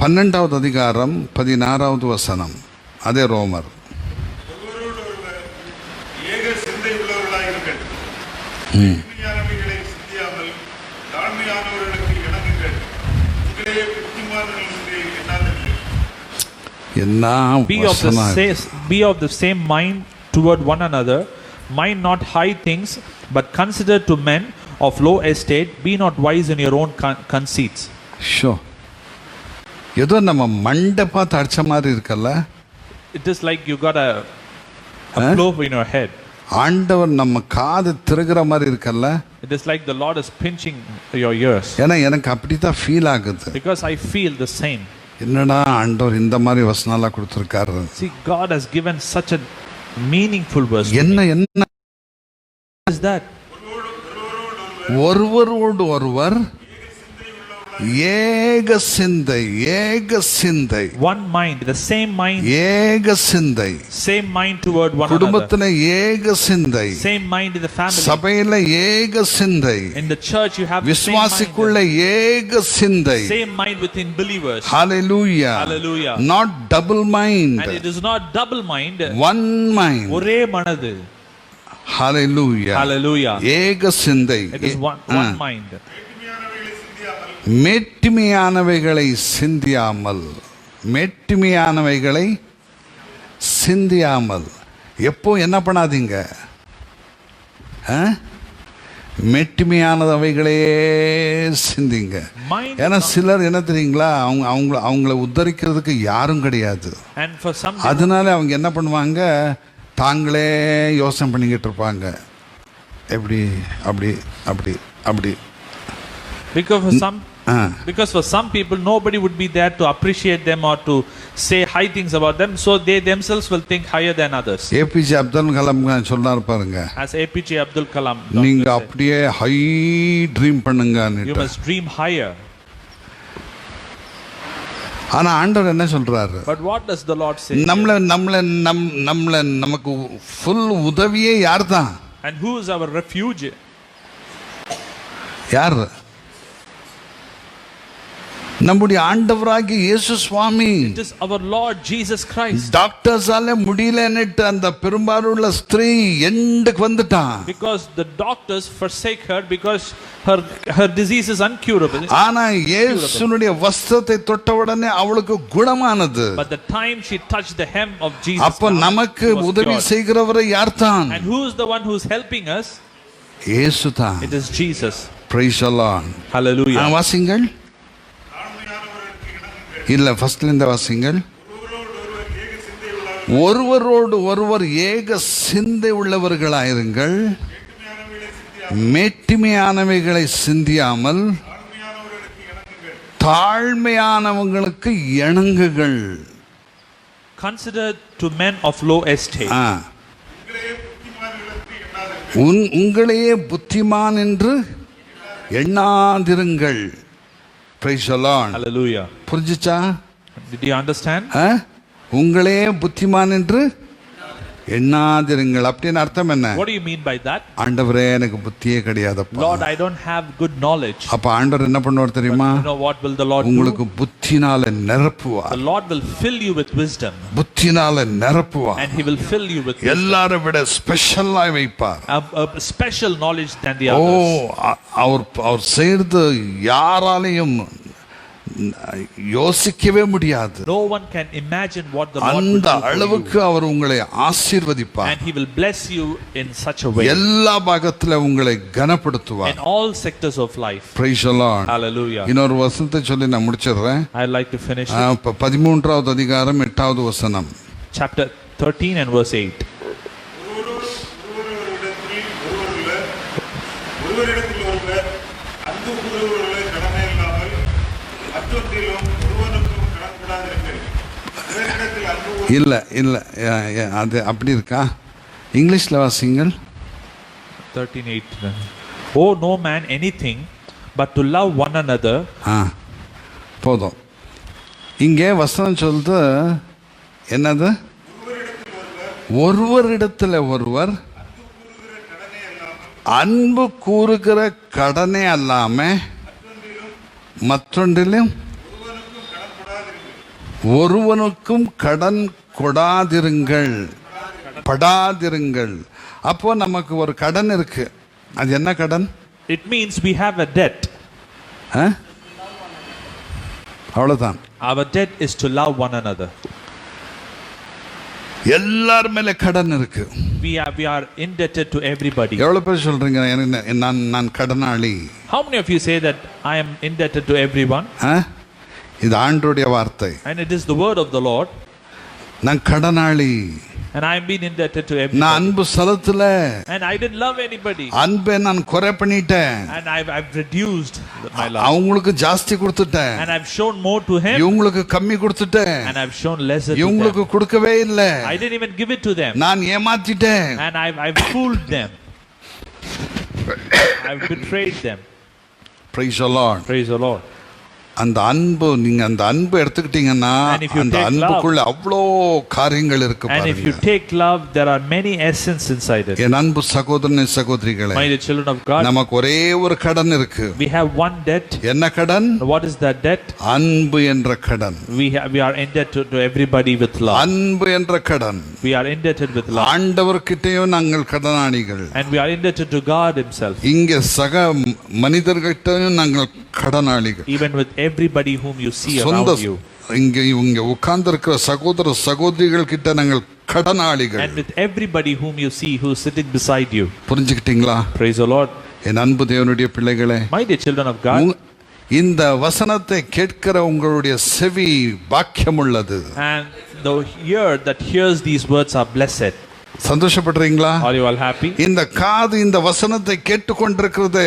12வது அதிகாரம் 16வது வசனம், அதே ரோமர். ஒருவரோடொருவர் ஏக சிந்தை உள்ளவர்களாயிருங்கள், தீமையானவைகளை சிந்தியாமல் தாழ்மையானவர்களுக்கு இணங்குங்கள், உங்களே புத்திமான்கள் என்று எண்ணாதீர்கள். be of the same mind toward one another, mind not high things, but consider to men of low estate, be not wise in your own conceits. Sure. ஏதோ நம்ம மண்டை பார்த்து அடிச்ச மாதிரி இருக்கல்ல? It is like you got a blow in your head. ஆண்டவர் நம்ம காது திருகிற மாதிரி இருக்கல்ல? It is like the Lord is pinching your ears. ஏன்னா எனக்கு அப்படிதான் ஃபீல் ஆகுது. Because I feel the same. என்னடா ஆண்டவர் இந்த மாதிரி வசனம்லாம் கொடுத்திருக்காரு. See, God has given such a meaningful verse. என்ன is that? ஒருவரோடு ஒருவர் ஏக சிந்தை, ஏக சிந்தை, one mind, the same mind, ஏக சிந்தை, same mind toward one another, குடும்பத்துல ஏக சிந்தை, same mind in the family, சபையில ஏக சிந்தை, in the church you have விசுவாசிக்குள்ள ஏக சிந்தை, same mind within believers. Hallelujah. Hallelujah. Not double mind, and it is not double mind, one mind, ஒரே மனது. Hallelujah. Hallelujah. ஏக சிந்தை, it is one mind. மேட்டிமையானவைகளை சிந்தியாமல், மேட்டிமையானவைகளை சிந்தியாமல். எப்போ என்ன பண்ணாதீங்க, மேட்டிமையானவைகளே சிந்திங்க. ஏன்னா சிலர் என்ன தெரியுங்களா, அவங்கள உத்தரிக்கிறதுக்கு யாரும் கிடையாது. அதனால அவங்க என்ன பண்ணுவாங்க, தாங்களே யோசனை பண்ணிக்கிட்டு இருப்பாங்க, எப்படி அப்படி அப்படி அப்படி. Because for some people nobody would be there to appreciate them or to say high things about them, so they themselves will think higher than others. APJ Abdul Kalam சொன்னார் பாருங்க, as APJ Abdul Kalam, நீங்க அப்படியே high dream பண்ணுங்க, you must dream higher. ஆனா ஆண்டவர் என்ன சொல்றாரு? But what does the Lord say? நமக்கு ஃபுல் உதவியே யார்தான்? And who is our refuge? யார்? நம்முடைய ஆண்டவராகிய இயேசு சுவாமி. It is our Lord Jesus Christ. டாக்டர்ஸால முடியலன்னுட்டு அந்த பெரும்பாலுள்ள ஸ்திரீ எண்டுக்கு வந்துட்டான். Because the doctors forsake her because her disease is incurable. ஆனா இயேசுனுடைய வஸ்திரத்தை தொட்ட உடனே அவளுக்கு குணமானது. But the time she touched the hem of Jesus, அப்ப நமக்கு உதவி செய்கிறவர் யார்தான்? and who is the one who is helping us? இயேசுதான். It is Jesus. Praise the Lord. Hallelujah. வாசிங்கள். இல்ல ஃபர்ஸ்ட்ல இந்த வாசிங்கள். ஒருவரோடு ஒருவர் ஏக சிந்தை உள்ளவர்களாயிருங்கள், மேட்டிமையானவைகளை சிந்தியாமல் தாழ்மையானவங்களுக்கு இணங்குங்கள். Consider to men of low estate. உங்களையே புத்திமான் என்று எண்ணாதிருங்கள். Praise the Lord. Hallelujah. புரிஞ்சுச்சா? Did you understand? உங்களே புத்திமான் என்று எண்ணாதிருங்கள். அப்படின்னு அர்த்தம் என்ன? What do you mean by that? ஆண்டவரே எனக்கு புத்தியே கிடையாதுப்பா. Lord, I don't have good knowledge. அப்ப ஆண்டவர் என்ன பண்ணுவார் தெரியுமா? You know what will the Lord do? உங்களுக்கு புத்தினால நிரப்புவார். The Lord will fill you with wisdom. புத்தினால நிரப்புவார். And he will fill you with wisdom. எல்லாரை விட ஸ்பெஷலா வைப்பார். A special knowledge than the others. அவர் செய்து யாராலையும் யோசிக்கவே முடியாது. No one can imagine what the Lord will அந்த do for அளவுக்கு அவர் உங்களை you. ஆசீர்வதிப்பார். And He will bless you in such a way. எல்லா பாகத்துல உங்களை கனப்படுத்துவார். In all sectors of life. Praise the Lord. Hallelujah. இன்னொரு வசனத்தை சொல்லி நான் முடிச்சிடுறேன். I'd like to finish it. 13வது அதிகாரம் 8வது வசனம். Chapter 13 and verse 8. ஒருவரிடத்தில் ஒருவர் அன்பு கூறுவர்களை கடமை இல்லாமல் மற்றொன்றிலும் ஒருவனுக்கும் கடன்படாதிருங்கள். இவரிடத்தில் அன்பு இல்ல அது அப்படி இருக்கா? இங்கிலீஷ்ல வாசிங்கள். 13:8. Oh, no man anything but to love one another. போதும். இங்கே வசனம் சொல்லுது என்னது? ஒருவரிடத்தில் ஒருவர் அன்பு கூறுகிற கடனே அல்லாம மற்றொன்றிலும் ஒருவனுக்கும் கடன் படாதிருங்கள். அப்போ நமக்கு ஒரு கடன் இருக்கு. அது என்ன கடன்? It means we have a debt. அவ்வளவுதான். Our debt is to love one another. எல்லார் மேல கடன் இருக்கு. We are indebted to everybody. எவ்வளவு பேர் சொல்றீங்க நான் கடனாளி? How many of you say that I am indebted to everyone? இது ஆண்டவருடைய வார்த்தை. And it is the word of the Lord. நான் கடனாளி. And I am being indebted to everybody. நான் அன்பு செலுத்தல. And I didn't love anybody. அன்பை நான் குறை பண்ணிட்டேன். And I've reduced my love. அவங்களுக்கு ஜாஸ்தி கொடுத்துட்டேன். And I've shown more to him. இவங்களுக்கு கம்மி கொடுத்துட்டேன். And I've shown lesser to them. இவங்களுக்கு கொடுக்கவே இல்ல. I didn't even give it to them. நான் ஏமாத்திட்டேன். And I've fooled them. I've betrayed them. Praise the Lord. Praise the Lord. அந்த அன்பு நீங்க அந்த அன்பு எடுத்துக்கிட்டீங்கன்னா அந்த அன்புக்குள்ள அவ்வளோ காரியங்கள் இருக்கு பாருங்க. And if you take love, there are many essence inside it. என் அன்பு சகோதரனே சகோதரிகளே, My dear children of God, நமக்கு ஒரே ஒரு கடன் இருக்கு. We have one debt. என்ன கடன்? What is that debt? அன்பு என்ற கடன். We are indebted to everybody with love. அன்பு என்ற கடன். We are indebted with love. ஆண்டவர்கிட்டயும் நாங்கள் கடனாளிகள். And we are indebted to God himself. இங்க சக மனிதர்கிட்டயும் நாங்கள் கடனாளிகள். Even with everybody whom you see around you. இங்க உட்கார்ந்திருக்கிற சகோதர சகோதரிகள் கிட்ட நாங்கள் கடனாளிகள். And with everybody whom you see who is sitting beside you. புரிஞ்சுக்கிட்டீங்களா? Praise the Lord. என் அன்பு தேவனுடைய பிள்ளைகளே, My dear children of God, இந்த வசனத்தை கேட்கிற உங்களுடைய செவி பாக்கியமுள்ளது. and the ear that hears these words are blessed. சந்தோஷப்படுறீங்களா? Are you all happy? இந்த காது இந்த வசனத்தை கேட்டுக்கொண்டிருக்கிறது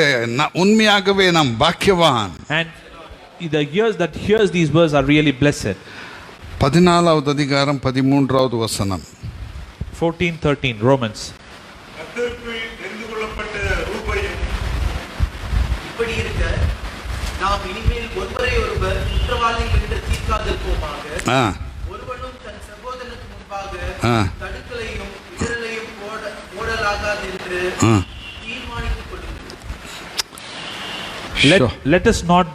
உண்மையாகவே நாம் பாக்கியவான். And the ears that hears these words are really blessed. 14வது அதிகாரம் 13வது வசனம். 14:13 Romans. கர்த்தருக்குள் தெரிந்து கொள்ளப்பட்ட ரூபையும் இப்படி இருக்க நாம் இனிமேல் ஒருவரை ஒருவர் குற்றவாளிகள் என்று தீர்க்காதிருப்போமாக. ஒருவனும் தன் சகோதரனுக்கு முன்பாக தடுக்கலையும் இடரலையும் போடலாகாது என்று தீர்மானித்துக் கொள்ளுங்கள். Let us not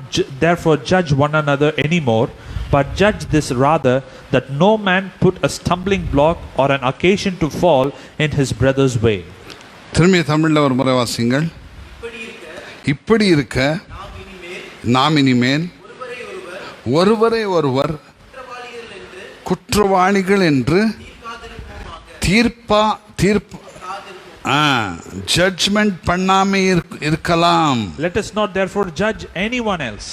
therefore judge one another anymore, but judge this rather, that no man put a stumbling block or an occasion to fall in his brother's way. திரும்பி தமிழ்ல ஒரு முறை வாசிங்கள். இப்படி இருக்க நாம் இனிமேல் ஒருவரை ஒருவர் குற்றவாளிகள் என்று ஜட்ஜ்மெண்ட் பண்ணாம இருக்கலாம். Let us not therefore judge anyone else.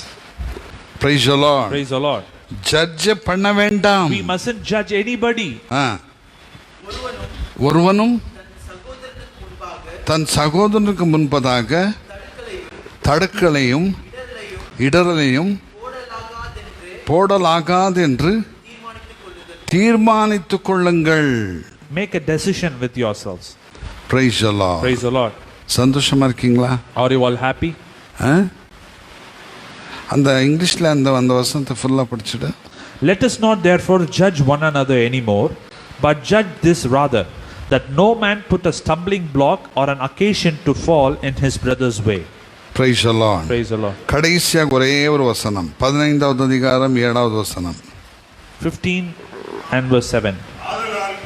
Praise the Lord. Praise the Lord. Judge பண்ண வேண்டாம். We mustn't judge anybody. ஒருவனும் தன் சகோதரனுக்கு முன்பதாக தடுக்கலையும் இடரலையும் போடலாகாது என்று தீர்மானித்துக் கொள்ளுங்கள். Make a decision with yourselves. Praise the Lord. Praise the Lord. சந்தோஷமா இருக்கீங்களா? Are you all happy? அந்த இங்கிலீஷ்ல அந்த வசனத்தை ஃபுல்லா படிச்சுடு. Let us not therefore judge one another anymore, but judge this rather, that no man put a stumbling block or an occasion to fall in his brother's way. Praise the Lord. Praise the Lord. கடைசியா ஒரே ஒரு வசனம் 15வது அதிகாரம் 7வது வசனம். 15 and verse 7. ஆதலால்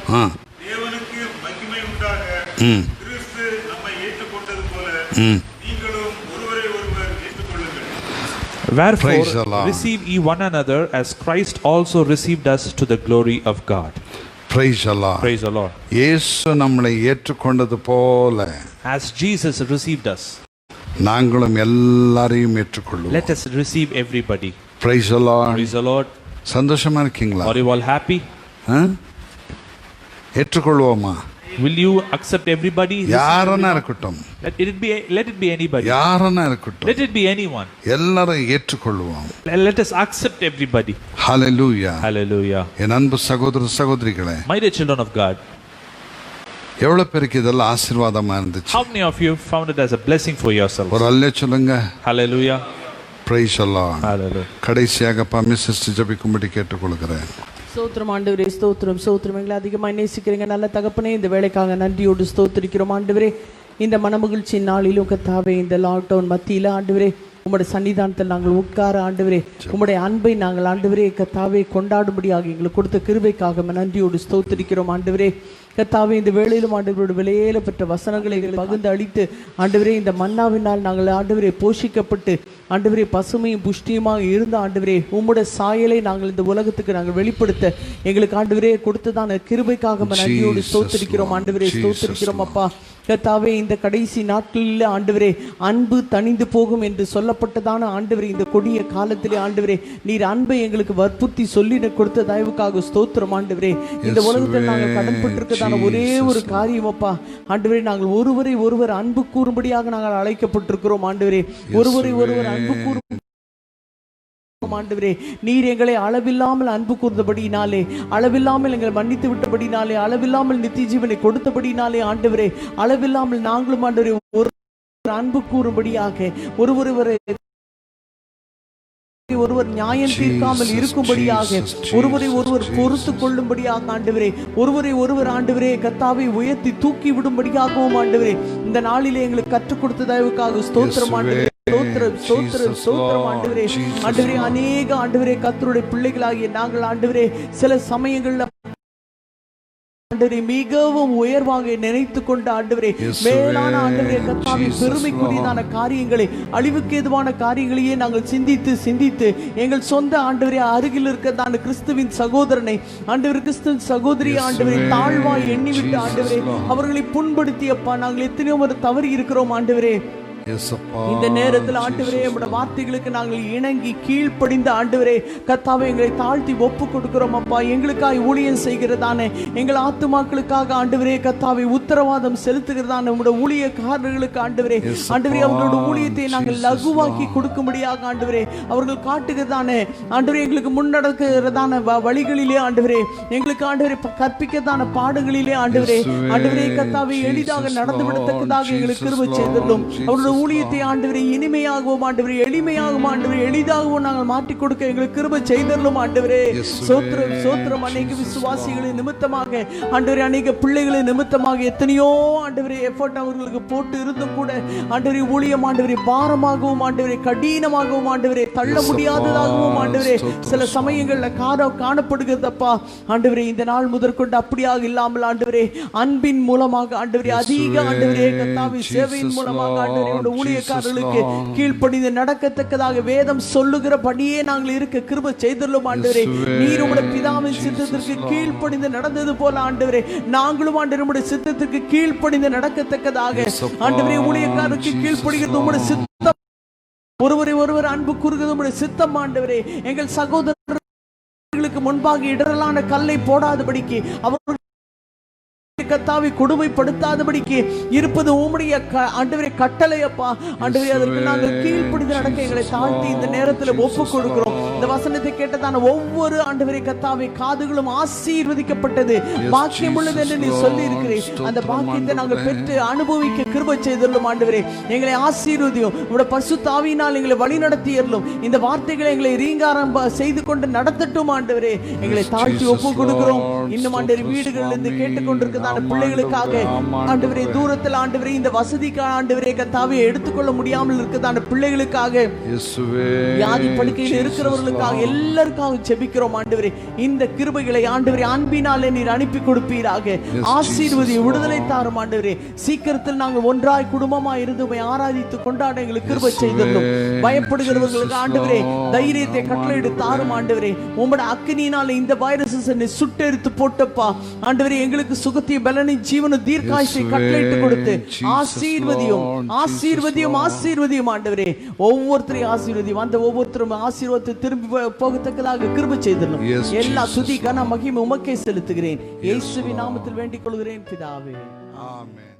தேவனுக்கு மகிமை உண்டாக கிறிஸ்து நம்மை ஏற்றுக்கொண்டது போல நீங்களும் ஒருவரை ஒருவர் ஏற்றுக்கொள்ளுங்கள். Wherefore, Praise the Lord. receive ye one another as Christ also received us to the glory of God. Praise the Lord. Praise the Lord. இயேசு நம்மளை ஏற்றுக்கொண்டது போல As Jesus received us, நாங்களும் எல்லாரையும் ஏற்றுக்கொள்ளுவோம். let us receive everybody. Praise the Lord. Praise the Lord. சந்தோஷமா இருக்கீங்களா? Are you all happy? ஏற்றுக்கொள்வோமா? Will you accept everybody? யாரனா இருக்கட்டும், Let it be anybody. யாரனா இருக்கட்டும், Let it be anyone. எல்லாரையும் ஏற்றுக்கொள்வோம். Let us accept everybody. ஹல்லேலூயா. Hallelujah. என் அன்பு சகோதர சகோதரிகளே, My dear children of God, எவ்வளவு பேருக்கு இதெல்லாம் ஆசீர்வாதமா இருந்துச்சு? how many of you found it as a blessing for yourselves? ஒரு அல்லே சொல்லுங்க. Hallelujah. Praise the Lord. Hallelujah. கடைசியாக மிஸ்ஸஸ் ஜெபிக்கும்படி கேட்டுக்கொள்கிறேன். ஸ்தோத்திரம் ஆண்டவரே, ஸ்தோத்திரம் ஸ்தோத்திரம். எங்களை அதிகமாக நேசிக்கிறீங்க நல்ல தகப்பனே, இந்த வேலைக்காக நன்றியோடு ஸ்தோத்திரிக்கிறோம் ஆண்டவரே. இந்த மனமகிழ்ச்சி நாளிலும் கர்த்தாவே, இந்த லாக்டவுன் மத்தியில் ஆண்டவரே உம்முடைய சன்னிதானத்தில் நாங்கள் உட்கார ஆண்டவரே உம்முடைய அன்பை நாங்கள் ஆண்டவரே கர்த்தாவே கொண்டாடும்படியாக எங்களுக்கு கொடுத்த கிருபைக்காக நன்றியோடு ஸ்தோத்திரிக்கிறோம் ஆண்டவரே. கர்த்தாவே, இந்த வேளையிலும் ஆண்டவரோட விலையேல பெற்ற வசனங்களை எங்களை பகிர்ந்து அளித்து ஆண்டவரே இந்த மன்னாவினால் நாங்கள் ஆண்டவரே போஷிக்கப்பட்டு ஆண்டவரே பசுமையும் புஷ்டியுமாக இருந்த ஆண்டவரே உம்முடைய சாயலை நாங்கள் இந்த உலகத்துக்கு நாங்கள் வெளிப்படுத்த எங்களுக்கு ஆண்டவரே கொடுத்ததான கிருபைக்காக நன்றியோடு ஸ்தோத்திரிக்கிறோம் ஆண்டவரே, ஸ்தோத்திரிக்கிறோம் அப்பா. கர்த்தாவே, இந்த கடைசி நாட்களில் ஆண்டவரே அன்பு தணிந்து போகும் என்று சொல்லப்பட்டதான ஆண்டவரே இந்த கொடிய காலத்திலே ஆண்டவரே நீர் அன்பை எங்களுக்கு வற்புறுத்தி சொல்லி கொடுத்த தயவுக்காக ஸ்தோத்திரம் ஆண்டவரே. இந்த உலகத்தில் நாங்கள் கடன்பட்டிருக்கதான ஒரே ஒரு காரியம் அப்பா ஆண்டவரே, நாங்கள் ஒருவரை ஒருவர் அன்பு கூறும்படியாக நாங்கள் அழைக்கப்பட்டிருக்கிறோம் ஆண்டவரே. ஒருவரை ஒருவர் அன்பு கூறும் ஆண்டவரே, நீர் எங்களை அளவில்லாமல் அன்பு கூர்ந்தபடினாலே, அளவில்லாமல் எங்களை மன்னித்து விட்டபடினாலே, அளவில்லாமல் நித்திய ஜீவனை கொடுத்தபடினாலே ஆண்டவரே, அளவில்லாமல் நாங்களும் ஆண்டவரே ஒரு அன்பு கூறும்படியாக ஒருவர் நியாயம் தீர்க்காமல் இருக்கும்படியாக ஒருவரை ஒருவர் பொறுத்து கொள்ளும்படியாக ஆண்டவரே, ஒருவரை ஒருவர் ஆண்டவரே கர்த்தாவை உயர்த்தி தூக்கி விடும்படியாகவும் ஆண்டவரே இந்த நாளிலே எங்களுக்கு கற்றுக் கொடுத்த தயவுக்காக ஸ்தோத்திரம் ஆண்டவரே. ஆண்டவரே, ஆண்டவரே அநேக ஆண்டவரே கர்த்தருடைய பிள்ளைகளாகிய நாங்கள் ஆண்டவரே சில சமயங்கள்ல ஆண்டவரே மிகவும் உயர்வாக நினைத்து கொண்ட ஆண்டவரே மேலான ஆண்டவரே கர்த்தாவின் பெருமைக்குரியதான காரியங்களை அழிவுக்கு ஏதுவான காரியங்களையே நாங்கள் சிந்தித்து எங்கள் சொந்த ஆண்டவரே அருகில் இருக்கிறதான கிறிஸ்துவின் சகோதரனை ஆண்டவர் கிறிஸ்துவின் சகோதரி ஆண்டவரை தாழ்வாய் எண்ணிவிட்டு ஆண்டவரே அவர்களை புண்படுத்தியப்பா நாங்கள் எத்தனையோ ஒரு தவறி இருக்கிறோம் ஆண்டவரே. இந்த நேரத்தில் ஆண்டவரே உம்முடைய வார்த்தைகளுக்கு நாங்கள் இணங்கி கீழ்ப்படிந்த ஆண்டவரே கர்த்தாவே எங்களை தாழ்த்தி ஒப்பு கொடுக்கிறோம் அப்பா. எங்களுக்காக ஊழியம் செய்கிறதானே எங்கள் ஆத்துமாக்களுக்காக ஆண்டவரே கர்த்தாவை உத்தரவாதம் செலுத்துகிறதான உம்முடைய ஊழியக்காரர்களுக்கு ஆண்டவரே அவர்களோட ஊழியத்தை நாங்கள் லகுவாக்கி கொடுக்கும்படியாக ஆண்டவரே அவர்கள் காட்டுகிறதானே ஆண்டவரே எங்களுக்கு முன்னடக்கிறதான வழிகளிலே ஆண்டவரே எங்களுக்கு ஆண்டவரே கற்பிக்கிறதான பாடங்களிலே ஆண்டவரே கர்த்தாவை எளிதாக நடந்து விடத்தக்கதாக எங்களுக்கு கிருபை செய்துள்ளோம். அவருடைய ஊழியத்தை ஆண்டவரே இனிமையாகவும் ஆண்டவரே எளிமையாகவும் ஆண்டவரே எளிதாகவும் நாங்கள் மாற்றிக் கொடுக்க எங்களுக்கு கிருபை செய்தருளும் ஆண்டவரே. சோத்திரம் அநேக விசுவாசிகளின் நிமித்தமாக ஆண்டவரே அநேக பிள்ளைகளின் நிமித்தமாக எத்தனையோ ஆண்டவரே எஃபர்ட் அவர்களுக்கு போட்டு இருந்தும் கூட ஆண்டவரே ஊழியம் ஆண்டவரே பாரமாகவும் ஆண்டவரே கடினமாகவும் ஆண்டவரே தள்ள முடியாததாகவும் ஆண்டவரே சில சமயங்கள்ல காணப்படுகிறதப்பா ஆண்டவரே. இந்த நாள் முதற்கொண்டு அப்படியாக இல்லாமல் ஆண்டவரே அன்பின் மூலமாக ஆண்டவரே அதிக ஆண்டவரே கர்த்தாவின் சேவையின் மூலமாக ஆண்டவரே ஊழியக்காரர்களுக்கு கீழ்ப்படிந்து நடக்கத்தக்கதாக வேதம் சொல்லுகிறபடியே நாங்கள் இருக்க கிருபை செய்துள்ளோம் ஆண்டவரே. நீர் உம்முடைய பிதாவின் சித்தத்திற்கு கீழ்ப்படிந்து நடந்தது போல ஆண்டவரே நாங்களும் ஆண்டவரே உம்முடைய சித்தத்திற்கு கீழ்ப்படிந்து நடக்கத்தக்கதாக ஆண்டவரே ஊழியக்காரருக்கு கீழ்ப்படிகிறது உம்முடைய சித்தம், ஒருவரை ஒருவர் அன்பு கூறுகிறது உம்முடைய சித்தம் ஆண்டவரே. எங்கள் சகோதரர்களுக்கு முன்பாக இடரலான கல்லை போடாதபடிக்கு அவர்கள் கர்த்தாவை கொடுமைப்படுத்தாதபடிக்கு இருப்பது உம்முடைய ஆண்டவரே கட்டளை அப்பா ஆண்டவரே. அதற்கு நாங்கள் கீழ்ப்படிந்து நடக்க எங்களை தாழ்த்தி இந்த நேரத்தில் ஒப்புக் கொடுக்கிறோம். இந்த வசனத்தை கேட்டதான ஒவ்வொரு ஆண்டவரே கர்த்தாவை காதுகளும் ஆசீர்வதிக்கப்பட்டது பாக்கியம் உள்ளது என்று நீ சொல்லி இருக்கிறேன். அந்த பாக்கியத்தை நாங்கள் பெற்று அனுபவிக்க கிருபை செய்துள்ளோம் ஆண்டவரே. எங்களை ஆசீர்வதியும் உம்முடைய பரிசுத்த ஆவியினால் எங்களை வழி நடத்தியறலும் இந்த வார்த்தைகளை எங்களை ரீங்காரம் செய்து கொண்டு நடத்தட்டும் ஆண்டவரே. எங்களை தாழ்த்தி ஒப்புக் கொடுக்கிறோம். இன்னும் ஆண்டவரே வீடுகளில் இருந்து கேட்டுக்கொண்டிருக்கிறதான பிள்ளைகளுக்காக ஆண்டவரே தூரத்தில் ஆண்டவரே இந்த வசதிக்கு ஆண்டவரே கர்த்தாவை எடுத்துக்கொள்ள முடியாமல் இருக்கிறதான பிள்ளைகளுக்காக வியாதி படுக்கையில் இருக்கிறவர்கள் குடும்பங்களுக்காக எல்லாருக்காக ஜெபிக்கிறோம் ஆண்டவரே. இந்த கிருபைகளை ஆண்டவரே அன்பினாலே நீர் அனுப்பி கொடுப்பீராக. ஆசீர்வதி, விடுதலை தாரும் ஆண்டவரே. சீக்கிரத்தில் நாங்கள் ஒன்றாய் குடும்பமாய் இருந்து உம்மை ஆராதித்து கொண்டாட எங்களுக்கு கிருபை செய்திருந்தோம். பயப்படுகிறவர்களுக்கு ஆண்டவரே தைரியத்தை கட்டளையிட்டு தாரும் ஆண்டவரே. உம்முடைய அக்கினியினால இந்த வைரஸை சுட்டெரித்து போட்டப்பா ஆண்டவரே. எங்களுக்கு சுகத்தையும் பலனையும் ஜீவனும் தீர்க்காயுசை கட்டளையிட்டு கொடுத்து ஆசீர்வதியும் ஆசீர்வதியும் ஆசீர்வதியும் ஆண்டவரே. ஒவ்வொருத்தரையும் ஆசீர்வதியும். அந்த ஒவ்வொருத்தரும் ஆசீர்வாதத்தை திரும்பி போகத்தக்கதாக கிருபை செய்திடணும். எல்லா துதி கன மகிமை உமக்கே செலுத்துகிறேன். இயேசுவின் நாமத்தில் வேண்டிக் கொள்கிறேன் பிதாவே. ஆமென்.